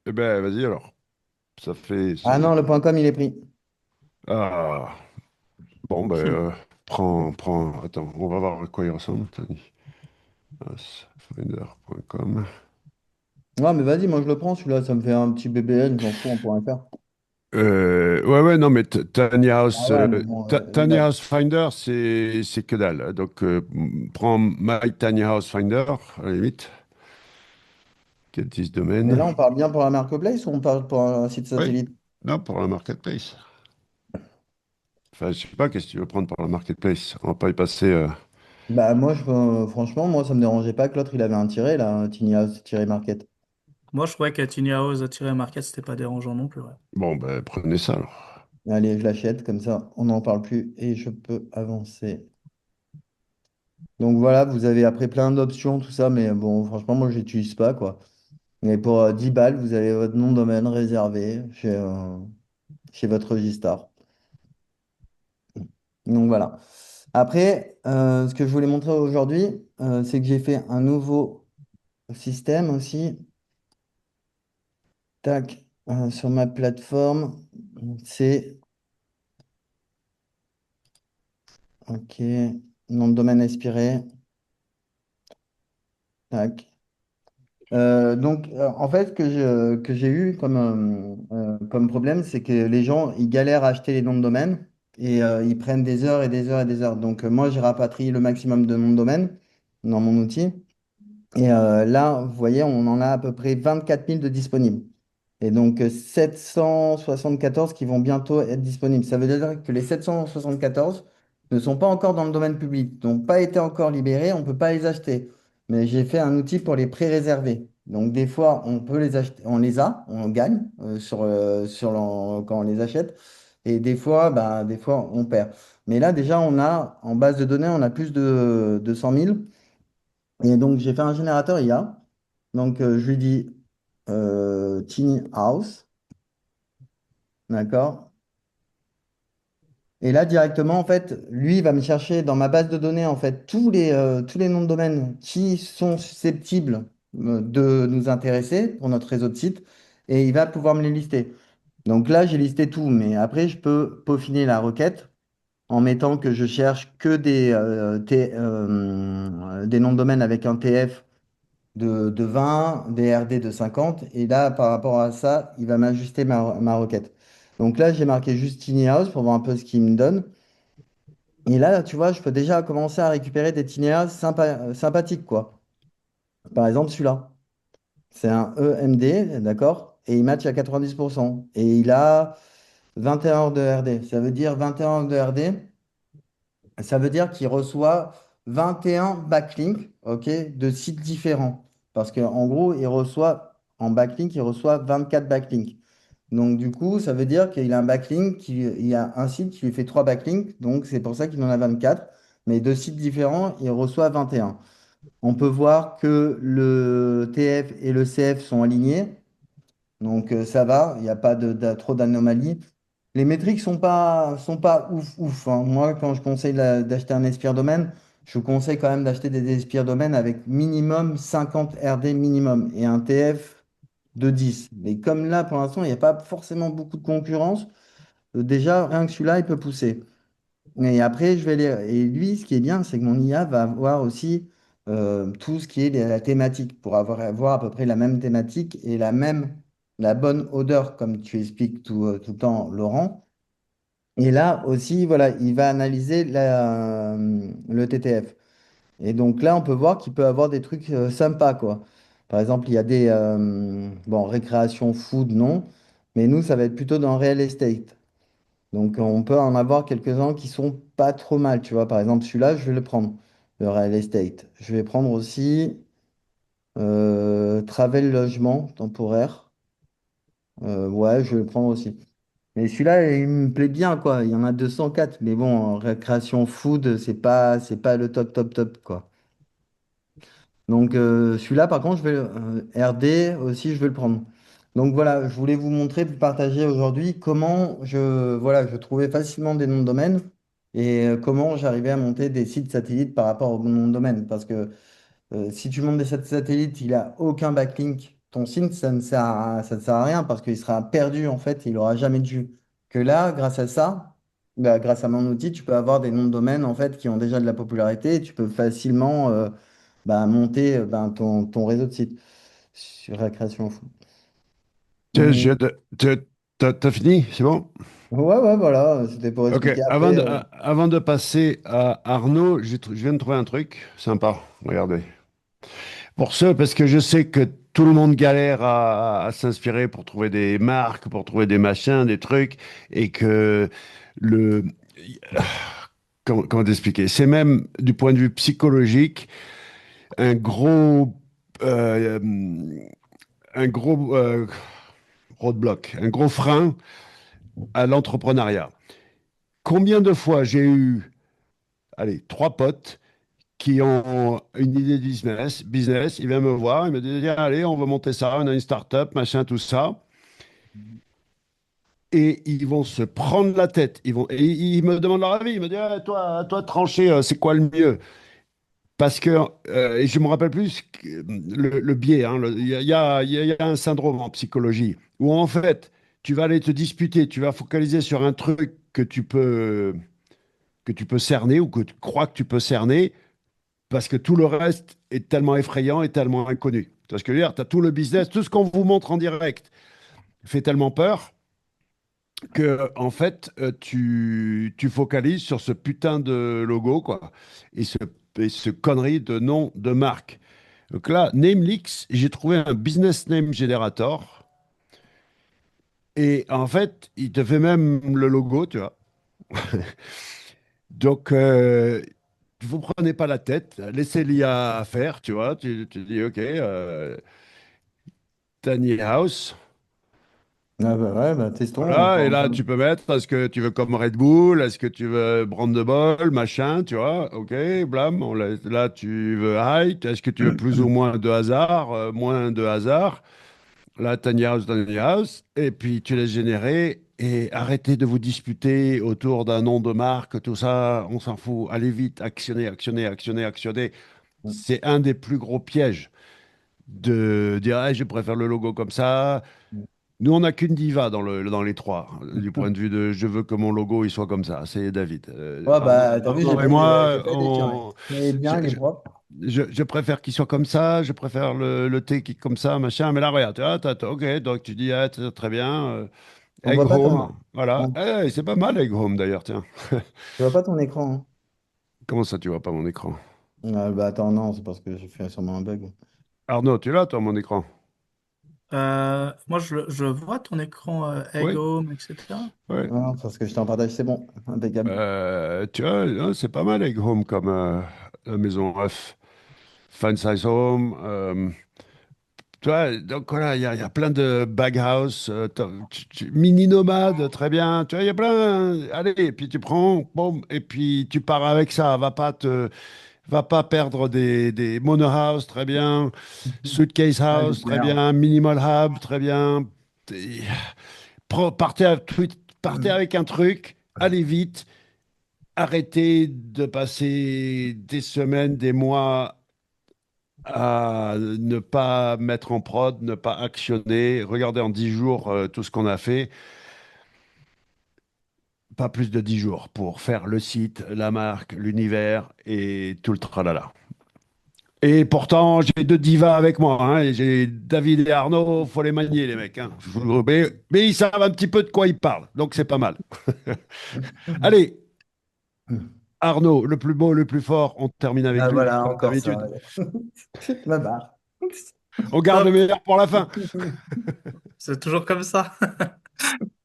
Eh ben, vas-y alors. Ça fait. Ah non, le point .com, il est pris. Ah, bon, ben, prends. Attends, on va voir à quoi il ressemble. Tiny House Finder.com. Ouais, mais vas-y, moi je le prends, celui-là, ça me fait un petit BBL, j'en fous, on pourrait faire. Ouais, ouais, non, mais Ah ouais, mais bon, Tiny House Finder, c'est que dalle. Donc, prends My Tiny House Finder, à la limite, qui utilise mais domaine. là, on parle bien pour la marketplace ou on parle pour un site Oui, satellite? non, pour la marketplace. Enfin, je sais pas, qu'est-ce que tu veux prendre pour la marketplace? On va pas y passer. Bah moi, franchement, moi, ça me dérangeait pas que l'autre, il avait un tiret, là, un Tiny House-Market. Moi, je trouvais que Tiny House-Market, c'était pas dérangeant non plus, ouais. Bon, ben, prenez ça alors. Allez, je l'achète, comme ça, on n'en parle plus et je peux avancer. Donc voilà, vous avez après plein d'options, tout ça, mais bon, franchement, moi, je l'utilise pas, quoi. Mais pour 10 balles, vous avez votre nom de domaine réservé chez votre Registar. Donc voilà. Après, ce que je voulais montrer aujourd'hui, c'est que j'ai fait un nouveau système aussi. Tac, sur ma plateforme. C'est, OK, nom de domaine expiré. Tac. Donc, en fait, que j'ai eu comme problème, c'est que les gens, ils galèrent à acheter les noms de domaine et ils prennent des heures et des heures et des heures. Donc, moi, j'ai rapatrie le maximum de noms de domaine dans mon outil. Et là, vous voyez, on en a à peu près 24 000 de disponibles. Et donc, 774 qui vont bientôt être disponibles. Ça veut dire que les 774, ne sont pas encore dans le domaine public, n'ont pas été encore libérés, on ne peut pas les acheter. Mais j'ai fait un outil pour les pré-réserver. Donc des fois, on peut les acheter, on les a, on gagne quand on les achète. Et des fois, on perd. Mais là, déjà, on a, en base de données, on a plus de 100 000. Et donc, j'ai fait un générateur IA. Donc, je lui dis Tiny House, d'accord? Et là, directement, en fait, lui, il va me chercher dans ma base de données, en fait, tous les noms de domaine qui sont susceptibles de nous intéresser pour notre réseau de sites, et il va pouvoir me les lister. Donc là, j'ai listé tout, mais après, je peux peaufiner la requête en mettant que je cherche que des noms de domaine avec un TF de 20, des RD de 50, et là, par rapport à ça, il va m'ajuster ma requête. Donc là, j'ai marqué juste Tiny House pour voir un peu ce qu'il me donne. Et là, tu vois, je peux déjà commencer à récupérer des itinéraires sympathiques, quoi. Par exemple, celui-là. C'est un EMD, d'accord? Et il match à 90%. Et il a 21 heures de RD. Ça veut dire 21 heures de RD. Ça veut dire qu'il reçoit 21 backlinks, ok, de sites différents. Parce qu'en gros, en backlink, il reçoit 24 backlinks. Donc, du coup, ça veut dire qu'il a un backlink, il y a un site qui lui fait 3 backlinks, donc c'est pour ça qu'il en a 24. Mais deux sites différents, il reçoit 21. On peut voir que le TF et le CF sont alignés, donc ça va, il n'y a pas trop d'anomalies. Les métriques sont pas ouf, ouf, hein. Moi, quand je conseille d'acheter un Espire domaine, je vous conseille quand même d'acheter des Espire domaine avec minimum 50 RD minimum et un TF de 10. Mais comme là, pour l'instant, il n'y a pas forcément beaucoup de concurrence, déjà, rien que celui-là, il peut pousser. Et après, je vais lire. Et lui, ce qui est bien, c'est que mon IA va avoir aussi tout ce qui est la thématique, pour avoir à peu près la même thématique et la bonne odeur, comme tu expliques tout le temps, Laurent. Et là aussi, voilà, il va analyser le TTF. Et donc là, on peut voir qu'il peut avoir des trucs sympas, quoi. Par exemple, il y a bon, récréation, food, non. Mais nous, ça va être plutôt dans real estate. Donc, on peut en avoir quelques-uns qui sont pas trop mal, tu vois. Par exemple, celui-là, je vais le prendre, le real estate. Je vais prendre aussi travel logement temporaire. Ouais, je vais le prendre aussi. Mais celui-là, il me plaît bien, quoi. Il y en a 204. Mais bon, en récréation food, c'est pas le top, top, top, quoi. Donc celui-là, par contre, RD aussi, je vais le prendre. Donc voilà, je voulais vous montrer, vous partager aujourd'hui comment voilà, je trouvais facilement des noms de domaine et comment j'arrivais à monter des sites satellites par rapport aux noms de domaine. Parce que si tu montes des sites satellites, il n'a aucun backlink. Ton site, ça ne sert à rien parce qu'il sera perdu en fait, il n'aura jamais de vue. Que là, grâce à ça, bah, grâce à mon outil, tu peux avoir des noms de domaine en fait qui ont déjà de la popularité et tu peux facilement monter ton réseau de sites sur la création. Je- Hum, T'as fini? C'est bon? Ouais, ouais, voilà, c'était pour Ok, expliquer après. avant de passer à Arnaud, je viens de trouver un truc sympa. Regardez. Pour ce, parce que je sais que tout le monde galère à s'inspirer pour trouver des marques, pour trouver des machins, des trucs, et que le... comment t'expliquer? C'est même, du point de vue psychologique, un euh, un gros roadblock, un gros frein à l'entrepreneuriat. Combien de fois j'ai eu, allez, trois potes qui ont une idée de business, ils viennent me voir, ils me disent, allez, on va monter ça, on a une start-up, machin, tout ça. Et ils vont se prendre la tête. Et ils me demandent leur avis. Ils me disent, ah, toi, trancher, c'est quoi le mieux? Parce que, et je me rappelle plus le biais, hein, il y a un syndrome en psychologie où en fait, tu vas aller te disputer, tu vas focaliser sur un truc que tu peux cerner ou que tu crois que tu peux cerner parce que tout le reste est tellement effrayant et tellement inconnu. Tu vois ce que je veux dire? Tu as tout le business, tout ce qu'on vous montre en direct fait tellement peur que, en fait, tu focalises sur ce putain de logo, quoi, et ce connerie de nom de marque. Donc là, Namelix, j'ai trouvé un business name generator, et en fait, il te fait même le logo, tu vois. Donc, vous prenez pas la tête, laissez l'IA faire, tu vois. Tu dis, OK, tiny house. Ah bah ouais, bah testons. Voilà, et là, tu peux mettre, est-ce que tu veux comme Red Bull, est-ce que tu veux Brandeball, machin, tu vois, ok, blam, là, tu veux height, est-ce que tu veux plus ou moins de hasard, moins de hasard, là, tiny house, et puis tu laisses générer, et arrêtez de vous disputer autour d'un nom de marque, tout ça, on s'en fout, allez vite, actionnez, actionnez, actionnez, actionnez, c'est un des plus gros pièges de dire, ah, je préfère le logo comme ça. Nous, on n'a qu'une diva dans les trois, du point de vue de je veux que mon logo il soit comme ça. C'est David. Ouais, Arnaud, bah t'as vu, Arnaud et moi, j'ai fait des tiens. Il est je, bien, il est je- propre. je préfère qu'il soit comme ça, je préfère le thé qui est comme ça, machin. Mais là, regarde, ok, donc tu dis, ah, très bien. On Egg voit pas Home, ton, voilà. on- C'est pas mal, Egg Home d'ailleurs, tiens. tu vois pas ton écran, hein. Comment ça, tu vois pas mon écran? Bah attends, non, c'est parce que j'ai fait sûrement un bug. Arnaud, tu l'as, toi, mon écran? Moi, je vois ton écran Egg Oui, Home, etc. oui. Non, parce que je t'en partage, c'est bon, impeccable. Tu vois, c'est pas mal, Egg Home comme maison ref. Fun Size Home. Tu vois, donc voilà, il y a plein de baghouse, mini nomade, très bien. Tu vois, il y a plein. Allez, et puis tu prends, boum, et puis tu pars avec ça. Va pas perdre des monohouse, très bien. Suitcase Ah, house, très j'espère. bien. Minimal hub, très bien. Et partez avec un truc, allez vite. Arrêtez de passer des semaines, des mois à ne pas mettre en prod, ne pas actionner. Regardez en 10 jours tout ce qu'on a fait. Pas plus de 10 jours pour faire le site, la marque, l'univers et tout le tralala. Et pourtant, j'ai deux divas avec moi, hein, et j'ai David et Arnaud, faut les manier, les mecs, hein. Mais ils savent un petit peu de quoi ils parlent, donc c'est pas mal. Allez, Arnaud, le plus beau, le plus fort, on termine avec Ah lui, voilà, comme encore ça. d'habitude. Je me barre. On garde le Top, meilleur pour la fin. c'est toujours comme ça.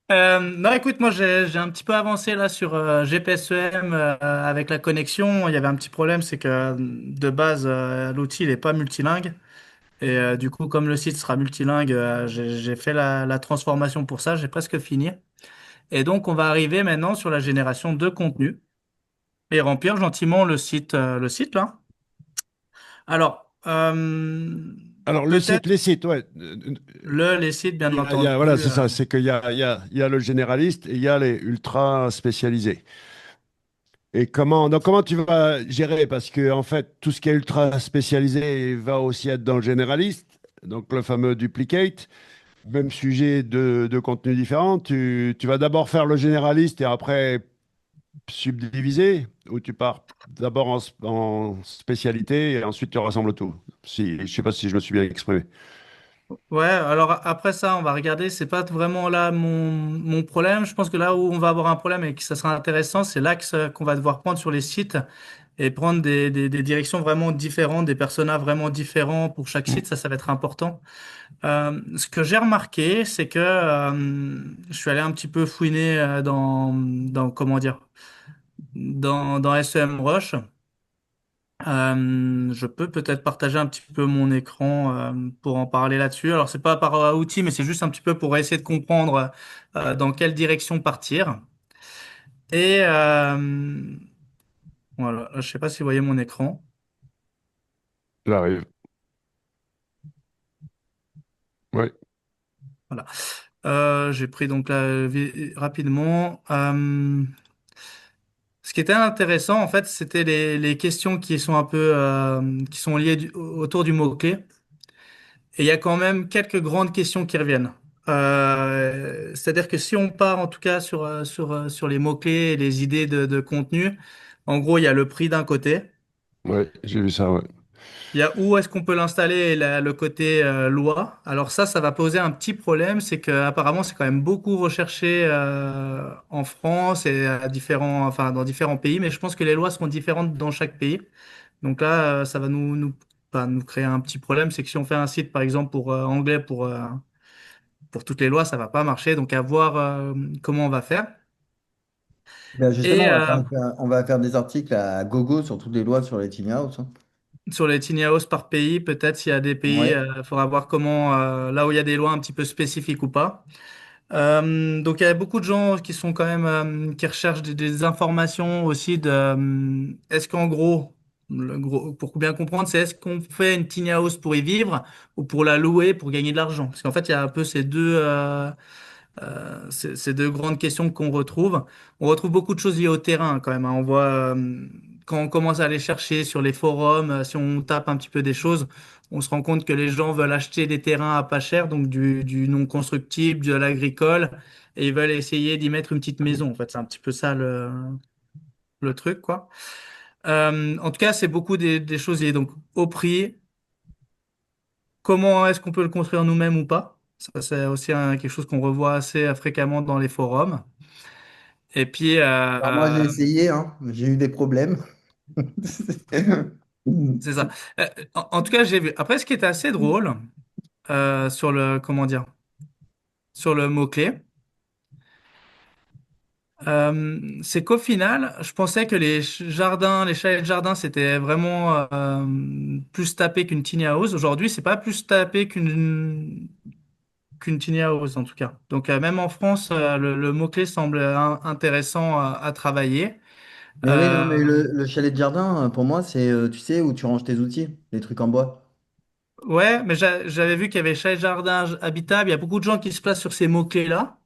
Non, écoute, moi j'ai un petit peu avancé là sur GPSEM avec la connexion. Il y avait un petit problème, c'est que de base l'outil il est pas multilingue et du coup comme le site sera multilingue, j'ai fait la transformation pour ça. J'ai presque fini et donc on va arriver maintenant sur la génération de contenu et remplir gentiment le site là. Alors Alors, peut-être les sites, ouais. les sites bien Voilà, entendu. c'est ça. C'est qu'il y a, il y a le généraliste et il y a les ultra spécialisés. Et comment tu vas gérer? Parce que, en fait, tout ce qui est ultra spécialisé va aussi être dans le généraliste. Donc, le fameux duplicate. Même sujet de contenu différent. Tu vas d'abord faire le généraliste et après subdiviser, ou tu pars d'abord en spécialité et ensuite tu rassembles tout. Si, je sais pas si je me suis bien exprimé. Ouais, alors après ça, on va regarder. C'est pas vraiment là mon problème. Je pense que là où on va avoir un problème et que ça sera intéressant, c'est l'axe qu'on va devoir prendre sur les sites et prendre des directions vraiment différentes, des personas vraiment différents pour chaque site. Ça va être important. Ce que j'ai remarqué, c'est que je suis allé un petit peu fouiner dans comment dire, dans SEMrush. Je peux peut-être partager un petit peu mon écran pour en parler là-dessus. Alors, c'est pas par outil, mais c'est juste un petit peu pour essayer de comprendre dans quelle direction partir. Et voilà, je sais pas si vous voyez mon écran. J'arrive. Oui. Voilà. J'ai pris donc là rapidement. Ce qui était intéressant, en fait, c'était les questions qui sont un peu qui sont liées autour du mot-clé. Et il y a quand même quelques grandes questions qui reviennent. C'est-à-dire que si on part en tout cas sur les mots-clés et les idées de contenu, en gros, il y a le prix d'un côté, Oui, j'ai vu ça, ouais. il y a où est-ce qu'on peut l'installer et le côté loi. Alors ça va poser un petit problème, c'est que apparemment c'est quand même beaucoup recherché en France et enfin, dans différents pays, mais je pense que les lois seront différentes dans chaque pays. Donc là, ça va enfin, nous créer un petit problème, c'est que si on fait un site par exemple pour anglais pour toutes les lois, ça va pas marcher. Donc à voir comment on va faire. Ben Et justement, on va faire des articles à gogo sur toutes les lois sur les tiny house, hein. sur les tiny houses par pays, peut-être s'il y a des pays, Ouais. il faudra voir comment, là où il y a des lois un petit peu spécifiques ou pas. Donc il y a beaucoup de gens qui sont quand même qui recherchent des informations aussi de est-ce qu'en gros, pour bien comprendre, c'est est-ce qu'on fait une tiny house pour y vivre ou pour la louer pour gagner de l'argent? Parce qu'en fait, il y a un peu ces deux grandes questions qu'on retrouve. On retrouve beaucoup de choses liées au terrain quand même, hein. On voit quand on commence à aller chercher sur les forums, si on tape un petit peu des choses, on se rend compte que les gens veulent acheter des terrains à pas cher, donc du non constructible, de l'agricole, et ils veulent essayer d'y mettre une petite maison. En fait, c'est un petit peu ça le truc, quoi. En tout cas, c'est beaucoup des choses liées donc au prix. Comment est-ce qu'on peut le construire nous-mêmes ou pas? Ça, c'est aussi quelque chose qu'on revoit assez fréquemment dans les forums. Et puis, Alors moi, j'ai essayé, hein, j'ai eu des problèmes. c'est ça. En tout cas, j'ai vu. Après, ce qui était assez drôle sur le, comment dire, sur le mot-clé, c'est qu'au final, je pensais que les jardins, les chalets de jardin, c'était vraiment plus tapé qu'une tiny house. Aujourd'hui, c'est pas plus tapé qu'une tiny house, en tout cas. Donc, même en France, le mot-clé semble intéressant à travailler. Mais oui, non, Euh, mais le chalet de jardin, pour moi, c'est, tu sais, où tu ranges tes outils, les trucs en bois. Ouais, mais j'avais vu qu'il y avait chalet jardin habitable. Il y a beaucoup de gens qui se placent sur ces mots-clés-là.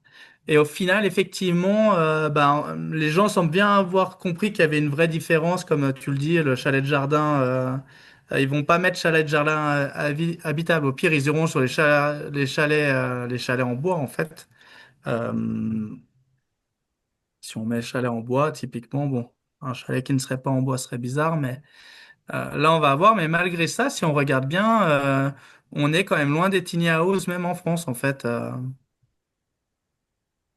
Et au final, effectivement, ben, les gens semblent bien avoir compris qu'il y avait une vraie différence, comme tu le dis, le chalet de jardin. Ils vont pas mettre chalet de jardin habitable. Au pire, ils iront sur les chalets en bois, en fait. Euh, Si on met chalet en bois, typiquement, bon, un chalet qui ne serait pas en bois serait bizarre, mais là, on va voir, mais malgré ça, si on regarde bien, on est quand même loin des tiny houses, même en France, en fait.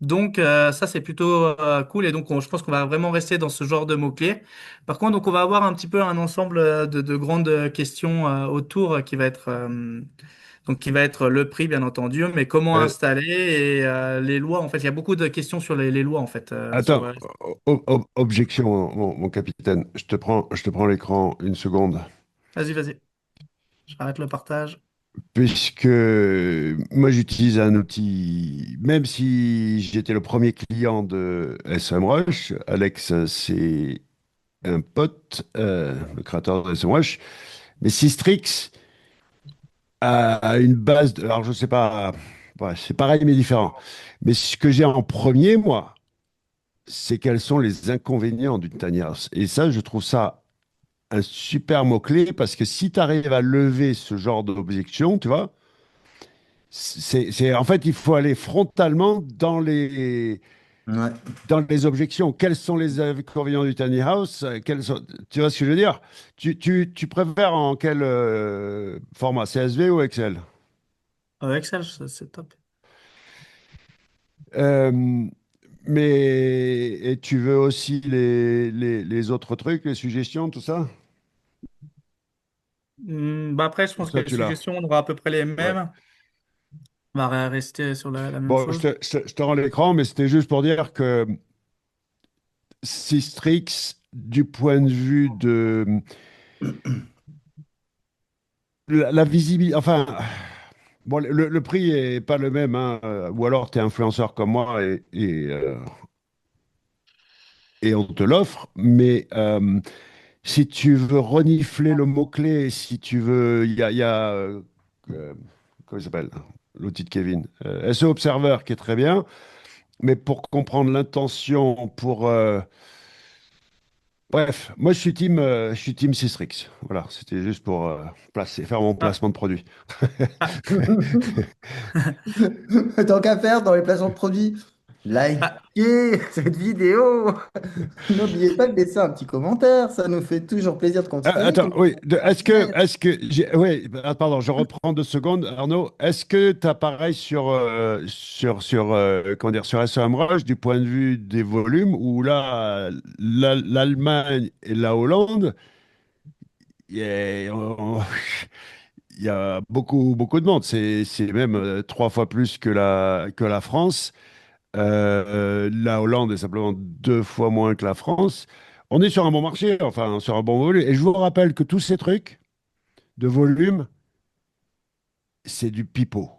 Donc, ça, c'est plutôt cool. Et donc, je pense qu'on va vraiment rester dans ce genre de mots-clés. Par contre, donc, on va avoir un petit peu un ensemble de grandes questions autour donc, qui va être le prix, bien entendu, mais comment Euh, installer et les lois. En fait, il y a beaucoup de questions sur les lois, en fait. Attends, objection, mon capitaine. Je te prends l'écran une seconde. Vas-y, vas-y. J'arrête le partage. Puisque moi, j'utilise un outil, même si j'étais le premier client de SEMrush, Alex, c'est un pote, le créateur de SEMrush, mais Systrix a une base de, alors je sais pas, ouais, c'est pareil mais différent. Mais ce que j'ai en premier, moi, c'est quels sont les inconvénients d'une tiny house. Et ça, je trouve ça un super mot-clé parce que si tu arrives à lever ce genre d'objection, tu vois, en fait, il faut aller frontalement Ouais. dans les objections. Quels sont les inconvénients du tiny house? Tu vois ce que je veux dire? Tu préfères en quel format? CSV ou Excel? Excel, c'est top. Euh, mais et tu veux aussi les autres trucs, les suggestions, tout ça? Bah après, je Ou pense que ça, les tu l'as? suggestions, on aura à peu près les Ouais. mêmes. On va rester sur la même Bon, chose. je te rends l'écran, mais c'était juste pour dire que Sistrix, du point de vue de la visibilité, enfin, bon, le prix est pas le même, hein, ou alors tu es influenceur comme moi et on te l'offre, mais si tu veux renifler le mot-clé, si tu veux, il y a euh, comment il s'appelle? L'outil de Kevin, SEO Observer qui est très bien, mais pour comprendre l'intention, bref, moi je suis team Systrix. Voilà, c'était juste pour faire mon Ah, placement de produit. ah, Tant qu'à faire dans les placements de produits, ah, likez cette vidéo. N'oubliez pas de laisser un petit commentaire, ça nous fait toujours plaisir de continuer. Attends, oui, Un pouce. oui, pardon, je reprends 2 secondes, Arnaud. Est-ce que tu as pareil comment dire, sur SEMrush du point de vue des volumes où là, l'Allemagne et la Hollande, il y a, il y a beaucoup de monde. C'est même 3 fois plus que la France. La Hollande est simplement 2 fois moins que la France. On est sur un bon marché, enfin sur un bon volume. Et je vous rappelle que tous ces trucs de volume, c'est du pipeau.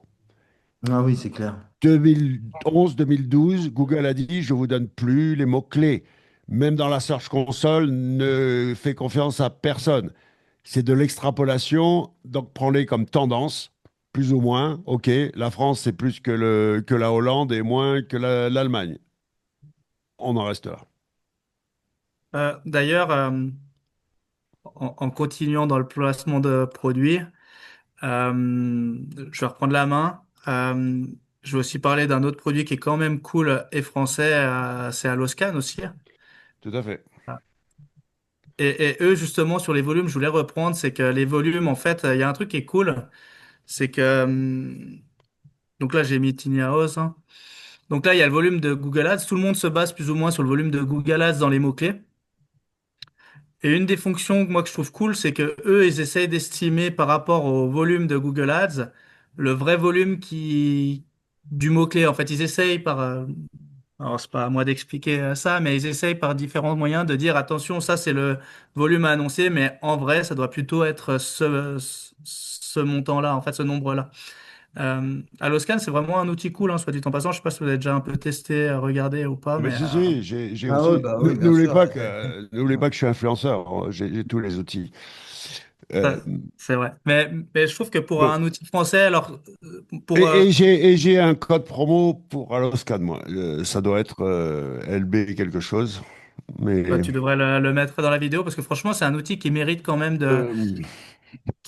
Ah oui, c'est clair. 2011-2012, Google a dit, je vous donne plus les mots-clés. Même dans la Search Console, ne fais confiance à personne. C'est de l'extrapolation, donc prends-les comme tendance, plus ou moins. OK, la France, c'est plus que la Hollande et moins que l'Allemagne. On en reste là. D'ailleurs, en continuant dans le placement de produits, je vais reprendre la main. Je vais aussi parler d'un autre produit qui est quand même cool et français, c'est Aloscan aussi. Tout à fait. Et eux, justement, sur les volumes, je voulais reprendre, c'est que les volumes, en fait, il y a un truc qui est cool, c'est que, donc là, j'ai mis Tiny House, hein. Donc là, il y a le volume de Google Ads. Tout le monde se base plus ou moins sur le volume de Google Ads dans les mots-clés. Et une des fonctions moi que je trouve cool, c'est que eux, ils essayent d'estimer par rapport au volume de Google Ads le vrai volume du mot-clé. En fait, ils essayent alors c'est pas à moi d'expliquer ça, mais ils essayent par différents moyens de dire attention, ça c'est le volume à annoncer, mais en vrai, ça doit plutôt être ce montant-là, en fait, ce nombre-là. Alloscan, c'est vraiment un outil cool, hein, soit dit en passant. Je sais pas si vous avez déjà un peu testé, regardé ou pas, Mais mais si, si, j'ai Ah oui, aussi. bah oui, bien sûr. N'oubliez pas que je suis influenceur. J'ai tous les outils. Euh, ça, c'est vrai. Mais je trouve que pour bon. un outil français, alors pour Et j'ai un code promo pour Aloscan, moi. Ça doit être LB quelque chose. bah, Mais tu devrais le mettre dans la vidéo parce que franchement, c'est un outil qui mérite quand même de.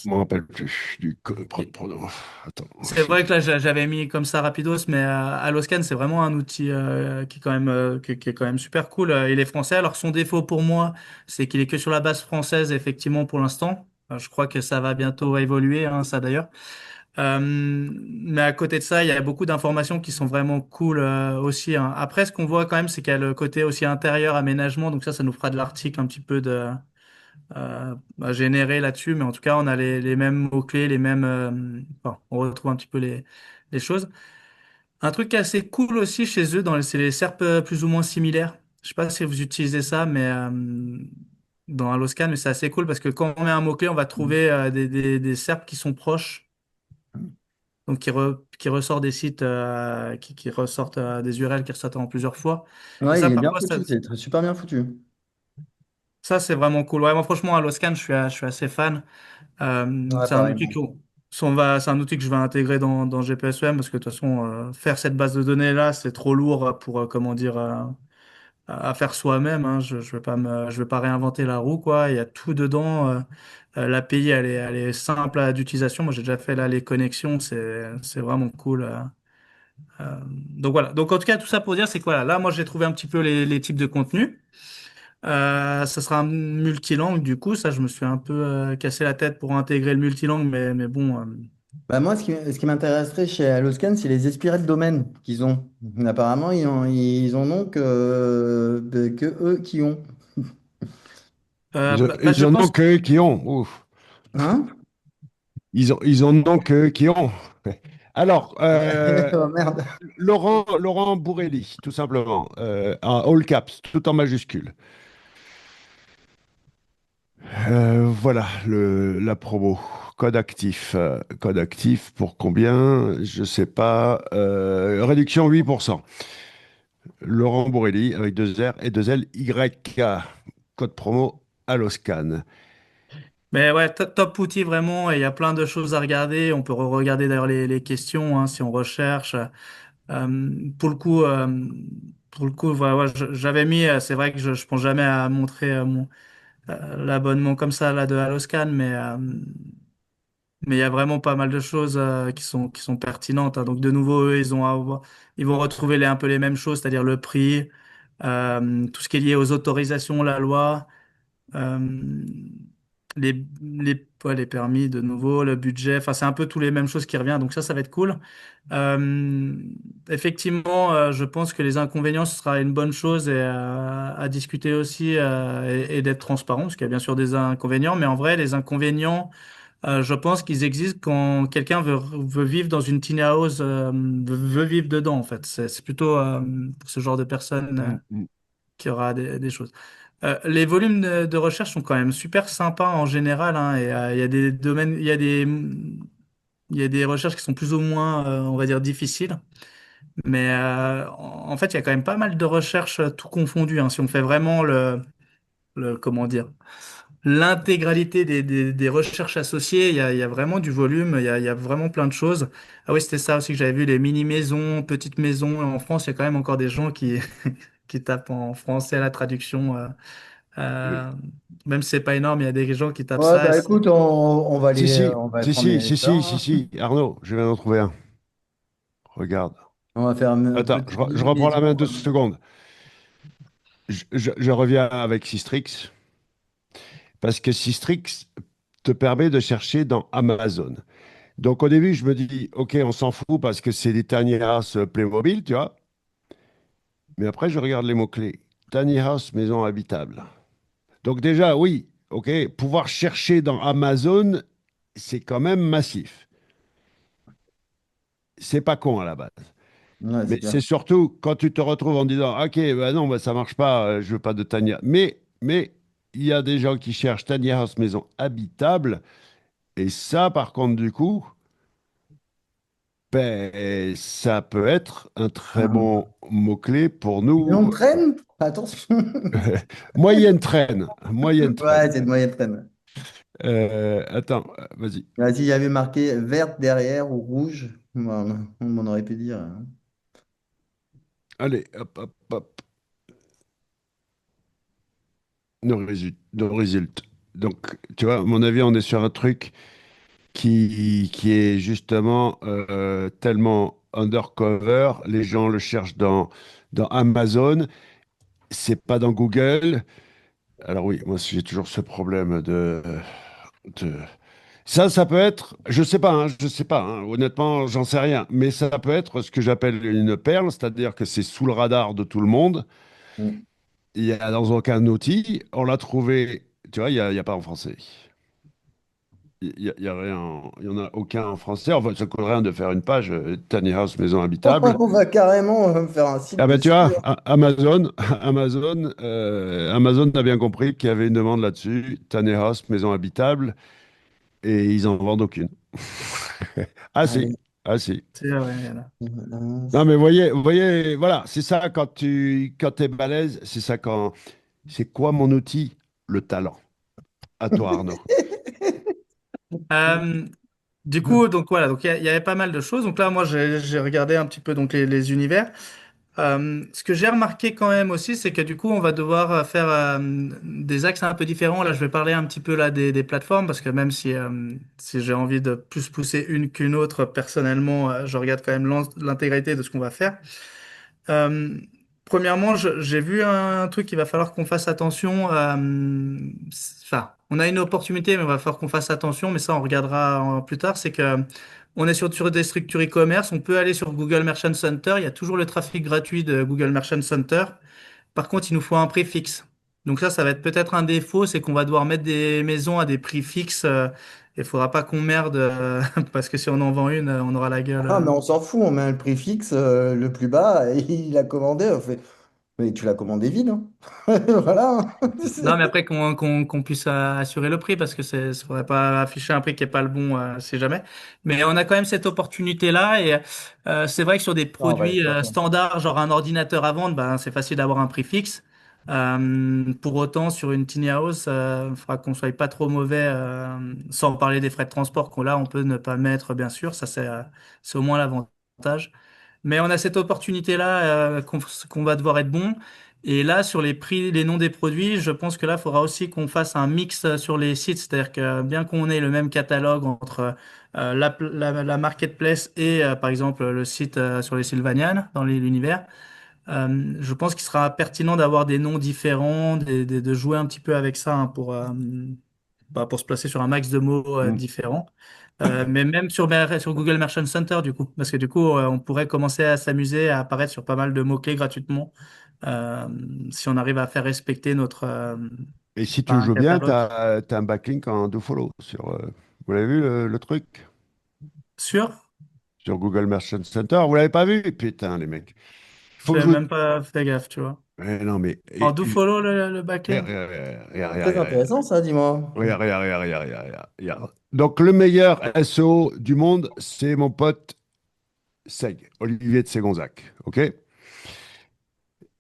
je me rappelle plus du code promo. Attends. C'est vrai que là, j'avais mis comme ça rapidos, mais Alloscan, c'est vraiment un outil qui est quand même qui est quand même super cool. Il est français. Alors son défaut pour moi, c'est qu'il est que sur la base française, effectivement, pour l'instant. Je crois que ça va bientôt évoluer, hein, ça d'ailleurs. Mais à côté de ça, il y a beaucoup d'informations qui sont vraiment cool aussi, hein. Après, ce qu'on voit quand même, c'est qu'il y a le côté aussi intérieur, aménagement. Donc ça nous fera de l'article un petit peu généré là-dessus. Mais en tout cas, on a les mêmes mots-clés, les mêmes. Enfin, on retrouve un petit peu les choses. Un truc assez cool aussi chez eux, c'est les SERP plus ou moins similaires. Je sais pas si vous utilisez ça, mais dans Alloscan, mais c'est assez cool parce que quand on met un mot-clé, on va trouver des SERP qui sont proches. Donc qui ressort des sites, qui ressortent des URL qui ressortent en plusieurs fois. Et Ouais, ça, il est bien parfois, foutu, c'est super bien foutu. ça c'est vraiment cool. Ouais, moi, franchement, à Loscan, je suis assez fan. Ouais, C'est un pareil. outil c'est un outil que je vais intégrer dans GPSEM parce que de toute façon, faire cette base de données-là, c'est trop lourd pour, comment dire, à faire soi-même, hein. Je vais pas réinventer la roue, quoi. Il y a tout dedans. L'API, elle est simple d'utilisation. Moi, j'ai déjà fait là les connexions. C'est vraiment cool. Donc voilà. Donc en tout cas, tout ça pour dire, c'est que voilà, là, moi, j'ai trouvé un petit peu les types de contenus. Ça sera un multilangue, du coup, ça, je me suis un peu cassé la tête pour intégrer le multilangue, mais bon. Bah moi, ce qui m'intéresserait chez Alloscan, c'est les expirés de domaine qu'ils ont. Apparemment, ils en ont que eux qui ont. Je Ils en ont pense. que qui ont. Ouf. Hein? Ils en ont que qui ont. Alors, Oh, merde. Laurent Bourrelli, tout simplement, en all caps, tout en majuscule. Voilà la promo. Code actif pour combien? Je sais pas. Réduction 8%. Laurent Bourrelli avec deux R et deux L Y. Code promo Aloscan. Mais ouais, top outil vraiment, et il y a plein de choses à regarder. On peut regarder d'ailleurs les questions hein, si on recherche. Pour le coup, voilà, ouais, j'avais mis, c'est vrai que je pense jamais à montrer l'abonnement comme ça là de Alloscan, mais il y a vraiment pas mal de choses qui sont pertinentes, hein. Donc de nouveau, eux, ils vont retrouver un peu les mêmes choses, c'est-à-dire le prix, tout ce qui est lié aux autorisations, la loi, euh, ouais, les permis de nouveau, le budget. Enfin, c'est un peu tous les mêmes choses qui reviennent. Donc ça va être cool. Euh, Effectivement, je pense que les inconvénients, ce sera une bonne chose à discuter aussi et d'être transparent, parce qu'il y a bien sûr des inconvénients, mais en vrai, les inconvénients Je pense qu'ils existent quand quelqu'un veut vivre dans une tiny house, veut vivre dedans, en fait. C'est plutôt pour ce genre de personnes Mm, mm. qu'il y aura des choses. Les volumes de recherche sont quand même super sympas en général, hein, et il y a des domaines, il y a des recherches qui sont plus ou moins, on va dire, difficiles. Mais en fait, il y a quand même pas mal de recherches tout confondu, hein. Si on fait vraiment comment dire, l'intégralité des recherches associées, il y a vraiment du volume, il y a vraiment plein de choses. Ah oui, c'était ça aussi que j'avais vu, les mini-maisons, petites maisons. En France, il y a quand même encore des gens qui, qui tapent en français à la traduction. Oui. Euh, Même si c'est pas énorme, il y a des gens qui tapent Ouais, ça. bah écoute, Si, si, on va si, prendre si, les si, si, si, ça. si. Arnaud, je viens d'en trouver un. Regarde. On va faire une Attends, petite je reprends la main mini-maison. 2 secondes. Je reviens avec Systrix, parce que Systrix te permet de chercher dans Amazon. Donc au début, je me dis, OK, on s'en fout parce que c'est des tiny house Playmobil, tu vois. Mais après, je regarde les mots-clés. Tiny house, maison habitable. Donc déjà, oui, OK, pouvoir chercher dans Amazon, c'est quand même massif. C'est pas con à la base. Ouais, Mais c'est clair. c'est surtout quand tu te retrouves en disant, OK, bah non, bah ça marche pas, je veux pas de tiny house. Mais il y a des gens qui cherchent tiny house, maison habitable. Et ça, par contre, du coup, ben, ça peut être un très bon Hum. mot-clé pour Une nous. longue traîne? Attention. Moyenne traîne, moyenne traîne. Ouais, c'est une moyenne traîne. Attends, vas-y. Là, s'il y avait marqué verte derrière ou rouge, on m'en aurait pu dire, hein. Allez, hop, hop, hop. No result. Donc, tu vois, à mon avis, on est sur un truc qui est justement tellement undercover. Les gens le cherchent dans Amazon. C'est pas dans Google. Alors oui, moi j'ai toujours ce problème de... Ça peut être, je sais pas, hein, je sais pas, hein, honnêtement, j'en sais rien, mais ça peut être ce que j'appelle une perle, c'est-à-dire que c'est sous le radar de tout le monde. Mm. Il y a dans aucun outil, on l'a trouvé, tu vois, il y a pas en français. Il y a rien, il y en a aucun en français. Enfin, ça coûte rien de faire une page Tiny House maison habitable. On va carrément faire un site Ah ben tu dessus. vois, Amazon, Amazon a bien compris qu'il y avait une demande là-dessus, Tiny House maison habitable, et ils en vendent aucune. Ah si, Allez. ah si. Voilà. Non mais voyez, voilà, c'est ça quand t'es balèze, c'est ça quand, c'est quoi mon outil? Le talent. À toi Arnaud. Euh, du coup, donc voilà, donc il y avait pas mal de choses. Donc là, moi, j'ai regardé un petit peu donc les univers. Ce que j'ai remarqué quand même aussi, c'est que du coup, on va devoir faire des axes un peu différents. Là, je vais parler un petit peu là des plateformes parce que même si j'ai envie de plus pousser une qu'une autre, personnellement, je regarde quand même l'intégralité de ce qu'on va faire. Euh, Premièrement, j'ai vu un truc qu'il va falloir qu'on fasse attention. Enfin, on a une opportunité, mais il va falloir qu'on fasse attention. Mais ça, on regardera plus tard. C'est que on est sur des structures e-commerce. On peut aller sur Google Merchant Center. Il y a toujours le trafic gratuit de Google Merchant Center. Par contre, il nous faut un prix fixe. Donc ça va être peut-être un défaut, c'est qu'on va devoir mettre des maisons à des prix fixes. Il faudra pas qu'on merde parce que si on en vend une, on aura la gueule. Ah, mais on s'en fout, on met le prix fixe le plus bas et il a commandé. On fait, mais tu l'as commandé vide, hein. Voilà, hein. Non, mais après qu'on puisse assurer le prix parce que faudrait pas afficher un prix qui est pas le bon, si jamais. Mais on a quand même cette opportunité-là et c'est vrai que sur des Ah, on va produits l'exploiter. standards, genre un ordinateur à vendre, ben c'est facile d'avoir un prix fixe. Pour autant, sur une tiny house, il faudra qu'on soit pas trop mauvais, sans parler des frais de transport qu'on là on peut ne pas mettre, bien sûr. Ça c'est au moins l'avantage. Mais on a cette opportunité-là qu'on va devoir être bon. Et là, sur les prix, les noms des produits, je pense que là, il faudra aussi qu'on fasse un mix sur les sites. C'est-à-dire que bien qu'on ait le même catalogue entre la marketplace et, par exemple, le site sur les Sylvanian, dans l'univers, je pense qu'il sera pertinent d'avoir des noms différents, de jouer un petit peu avec ça hein, pour se placer sur un max de mots Hmm. différents. Mais même sur Google Merchant Center, du coup, parce que du coup, on pourrait commencer à s'amuser à apparaître sur pas mal de mots-clés gratuitement, euh, si on arrive à faire respecter notre Et si tu un joues bien, catalogue. t'as un backlink en dofollow sur. Vous l'avez vu le truc Sûr? sur Google Merchant Center? Vous l'avez pas vu? Putain, les mecs. Il faut que J'ai je vous. même pas fait gaffe, tu vois. Non, mais. En do follow le backlink? Regarde, regarde, Très regarde, intéressant, ça, dis-moi. regarde, regarde, regarde, regarde, regarde, regarde, regarde. Donc, le meilleur SEO du monde, c'est mon pote Seg, Olivier de Ségonzac. OK?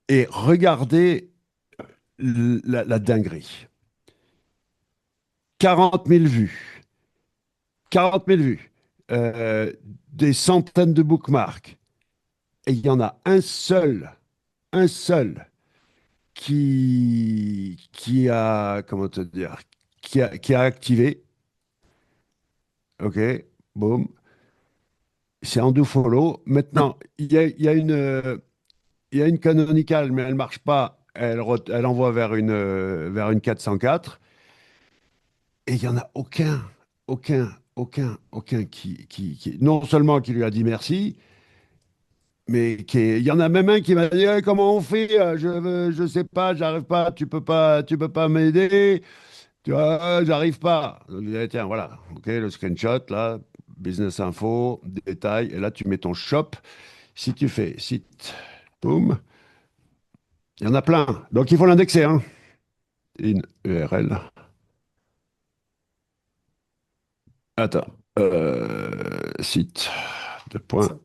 Et regardez la dinguerie. 40 000 vues. 40 000 vues. Euh, des centaines de bookmarks. Et il y en a un seul qui a, comment te dire, qui a activé. OK? Boum. C'est en do follow. Maintenant, il y a une canonicale, mais elle marche pas. Elle envoie vers une 404. Et il y en a aucun non seulement qui lui a dit merci, mais il y en a même un qui m'a dit Eh, comment on fait? Je sais pas, j'arrive pas, tu peux pas m'aider. Tu vois, j'arrive pas. Donc, je dis, tiens, voilà, ok, le screenshot là, business info, détail, et là tu mets ton shop. Si tu fais site, boum, il y en a plein. Donc il faut l'indexer, hein. Une URL. Attends. Site. Deux points.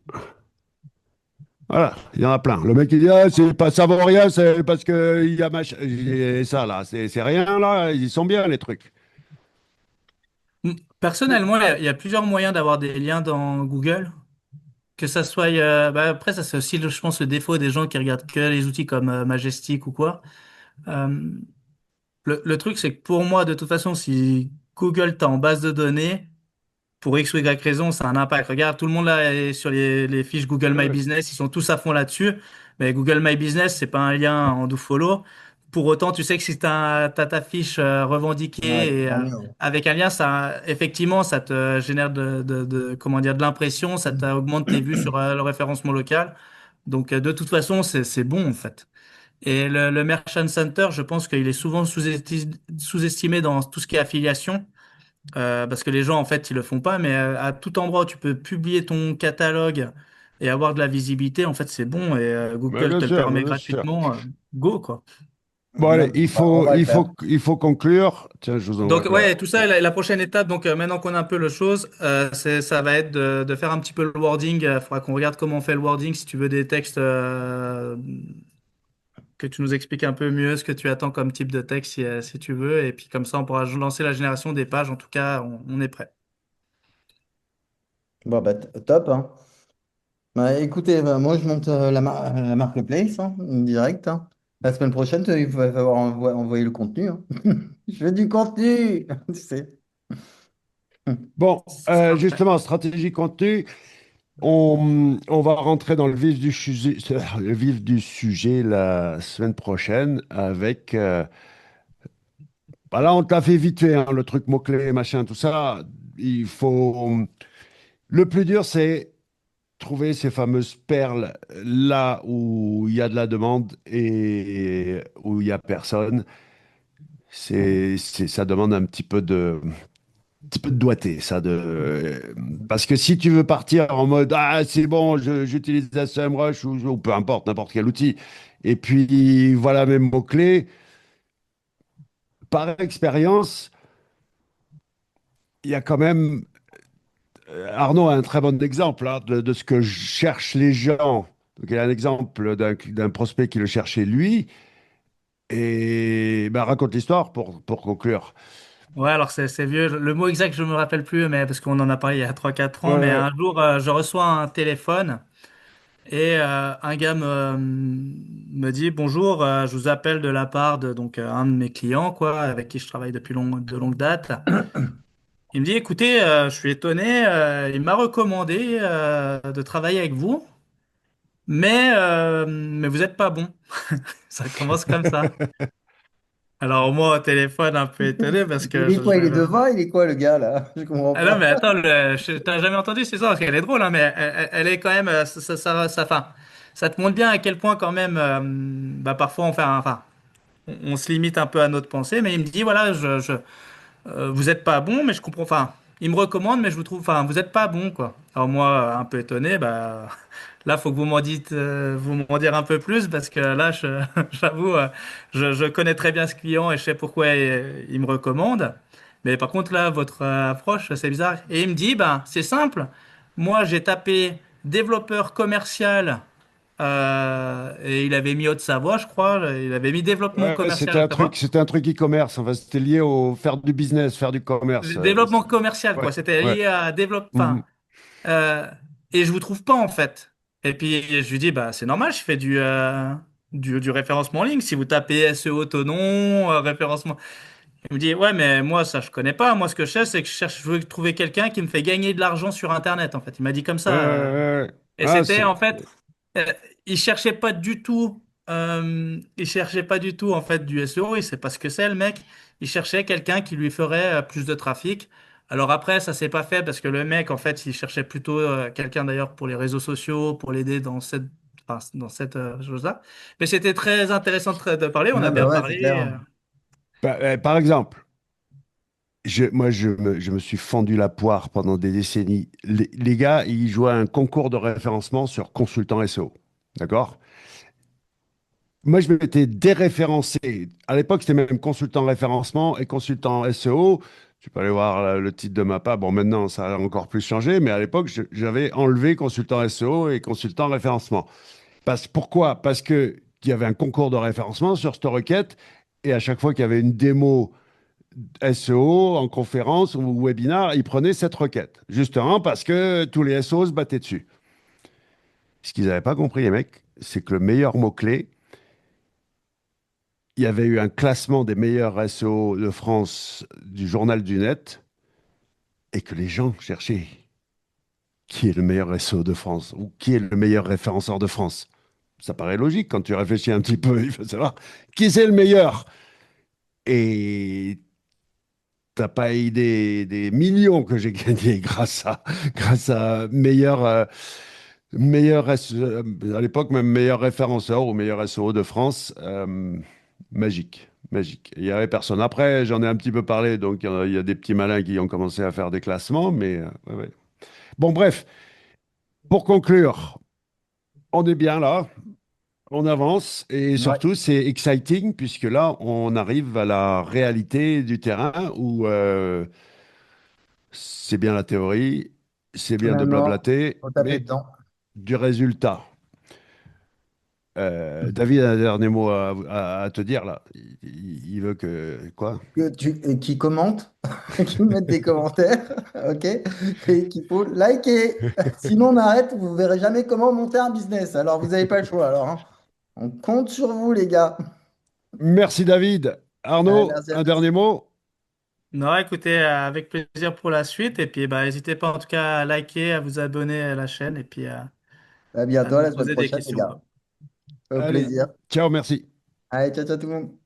Voilà, il y en a plein. Le mec il dit ah, c'est pas ça vaut rien, c'est parce que il y a machin. Et ça là, c'est rien là, ils sont bien les trucs. Personnellement, il y a plusieurs moyens d'avoir des liens dans Google. Que ça soit, bah après, ça c'est aussi, je pense, le défaut des gens qui regardent que les outils comme Majestic ou quoi. Euh, le truc, c'est que pour moi, de toute façon, si Google t'a en base de données, pour X ou Y raison, ça a un impact. Regarde, tout le monde là est sur les fiches Google Ouais, My ouais. Business, ils sont tous à fond là-dessus. Mais Google My Business, c'est pas un lien en do-follow. Pour autant, tu sais que si tu as ta fiche Ouais, revendiquée et tant mieux. avec un lien, ça, effectivement, ça te génère comment dire, de l'impression, ça augmente tes vues sur le référencement local. Donc, de toute façon, c'est bon en fait. Et le Merchant Center, je pense qu'il est souvent sous-estimé dans tout ce qui est affiliation. Parce que les gens, en fait, ils le font pas, mais à tout endroit où tu peux publier ton catalogue et avoir de la visibilité, en fait, c'est bon et Google te le Mais permet bien sûr. gratuitement. Go, quoi. Bon allez, On va le faire. il faut conclure. Tiens, je vous envoie Donc, là. ouais, tout ça, la prochaine étape, donc maintenant qu'on a un peu le chose, ça va être de faire un petit peu le wording. Il faudra qu'on regarde comment on fait le wording si tu veux des textes, que tu nous expliques un peu mieux ce que tu attends comme type de texte si tu veux. Et puis, comme ça, on pourra lancer la génération des pages. En tout cas, on est prêt. Bon, bah, top, hein. Bah, écoutez, bah, moi, je monte la marketplace, hein, direct, hein. La semaine prochaine, il va falloir envoyer le contenu, hein. Je veux du contenu, tu sais. Bon, Ce sera fait. justement, stratégie contenu. On va rentrer dans le vif du sujet la semaine prochaine avec. Bah là, on te l'a fait vite fait, hein, le truc mot-clé, machin, tout ça. Il faut. Le plus dur, c'est trouver ces fameuses perles là où il y a de la demande et où il n'y a personne. Ça demande un petit peu de doigté, ça. Parce que si tu veux partir en mode ah, c'est bon, j'utilise SEMrush ou peu importe, n'importe quel outil, et puis voilà mes mots-clés, par expérience, il y a quand même. Arnaud a un très bon exemple hein, de ce que cherchent les gens. Donc, il a un exemple d'un prospect qui le cherchait lui. Et ben, raconte l'histoire pour conclure. Ouais, alors c'est vieux. Le mot exact, je me rappelle plus, mais parce qu'on en a parlé il y a 3 4 ans. Mais Ouais, un jour, je reçois un téléphone et un gars me dit, bonjour, je vous appelle de la part de donc un de mes clients, quoi, avec qui je travaille depuis de longue date. Il me dit, écoutez, je suis étonné, il m'a recommandé de travailler avec vous, mais vous n'êtes pas bon. Ça commence comme ça. Alors moi au téléphone un peu étonné parce que Il est quoi? Il est devant? Il est quoi, le gars, là? Je comprends Ah non, mais pas. attends, t'as jamais entendu cette histoire, parce qu'elle est drôle, hein, mais elle est quand même, enfin, ça te montre bien à quel point quand même, bah, parfois enfin, on se limite un peu à notre pensée, mais il me dit, voilà, vous êtes pas bon, mais je comprends, enfin, il me recommande, mais je vous trouve, enfin, vous êtes pas bon, quoi. Alors moi, un peu étonné, bah, là, faut que vous m'en dites, vous m'en dire un peu plus, parce que là, j'avoue, je connais très bien ce client et je sais pourquoi il me recommande. Mais par contre, là, votre approche, c'est bizarre. Et il me dit, ben, c'est simple. Moi, j'ai tapé développeur commercial, et il avait mis Haute-Savoie, je crois. Il avait mis développement Ouais, commercial Haute-Savoie. c'était un truc e-commerce. Enfin, c'était lié au faire du business, faire du commerce. Développement commercial, Ouais, quoi. C'était ouais. lié à développement. Mhm. Enfin, euh, et je vous trouve pas, en fait. Et puis, je lui dis, bah, c'est normal, je fais du référencement en ligne. Si vous tapez SEO ton nom, référencement. Il me dit, ouais, mais moi, ça, je connais pas. Moi, ce que je sais, c'est que je veux trouver quelqu'un qui me fait gagner de l'argent sur Internet, en fait. Il m'a dit comme Ouais, ça. ouais, ouais. Et Ah, c'était, en fait, euh, il cherchait pas du tout, il cherchait pas du tout, en fait, du SEO. Il sait pas ce que c'est, le mec. Il cherchait quelqu'un qui lui ferait plus de trafic. Alors après, ça s'est pas fait parce que le mec, en fait, il cherchait plutôt quelqu'un d'ailleurs pour les réseaux sociaux, pour l'aider dans dans cette chose-là. Mais c'était très intéressant de parler. On a Ouais, bah bien ouais, c'est parlé. clair. bah, par exemple, je me suis fendu la poire pendant des décennies. Les gars, ils jouaient à un concours de référencement sur consultant SEO. D'accord? Moi, je m'étais déréférencé. À l'époque, c'était même consultant référencement et consultant SEO. Tu peux aller voir le titre de ma page. Bon, maintenant, ça a encore plus changé, mais à l'époque, j'avais enlevé consultant SEO et consultant référencement. Pourquoi? Parce que il y avait un concours de référencement sur cette requête et à chaque fois qu'il y avait une démo SEO en conférence ou webinar, ils prenaient cette requête. Justement parce que tous les SEO se battaient dessus. Ce qu'ils n'avaient pas compris, les mecs, c'est que le meilleur mot-clé, il y avait eu un classement des meilleurs SEO de France du Journal du Net et que les gens cherchaient qui est le meilleur SEO de France ou qui est le meilleur référenceur de France. Ça paraît logique quand tu réfléchis un petit peu. Il faut savoir qui c'est le meilleur. Et t'as pas idée des millions que j'ai gagnés grâce à à l'époque même meilleur référenceur ou meilleur SEO de France. Magique, magique. Il y avait personne. Après, j'en ai un petit peu parlé, donc il y a des petits malins qui ont commencé à faire des classements, mais ouais, ouais. Bon, bref, pour conclure, on est bien là, on avance et Ouais. surtout c'est exciting puisque là, on arrive à la réalité du terrain où c'est bien la théorie, c'est bien de Maintenant, blablater, faut taper mais dedans. du résultat. David a un dernier mot à te dire là. Il veut que quoi? Et qui commente, qui mette des commentaires, ok? Et qu'il faut liker. Sinon, on arrête, vous verrez jamais comment monter un business. Alors, vous n'avez pas le choix. Alors, hein. On compte sur vous, les gars. Merci David. Arnaud, Merci à un tous. dernier mot? Non, écoutez, avec plaisir pour la suite. Et puis, bah, n'hésitez pas en tout cas à liker, à vous abonner à la chaîne et puis À à bientôt, à nous la semaine poser des prochaine, les questions, gars. quoi. Au Allez, plaisir. ciao, merci. Allez, ciao, ciao tout le monde.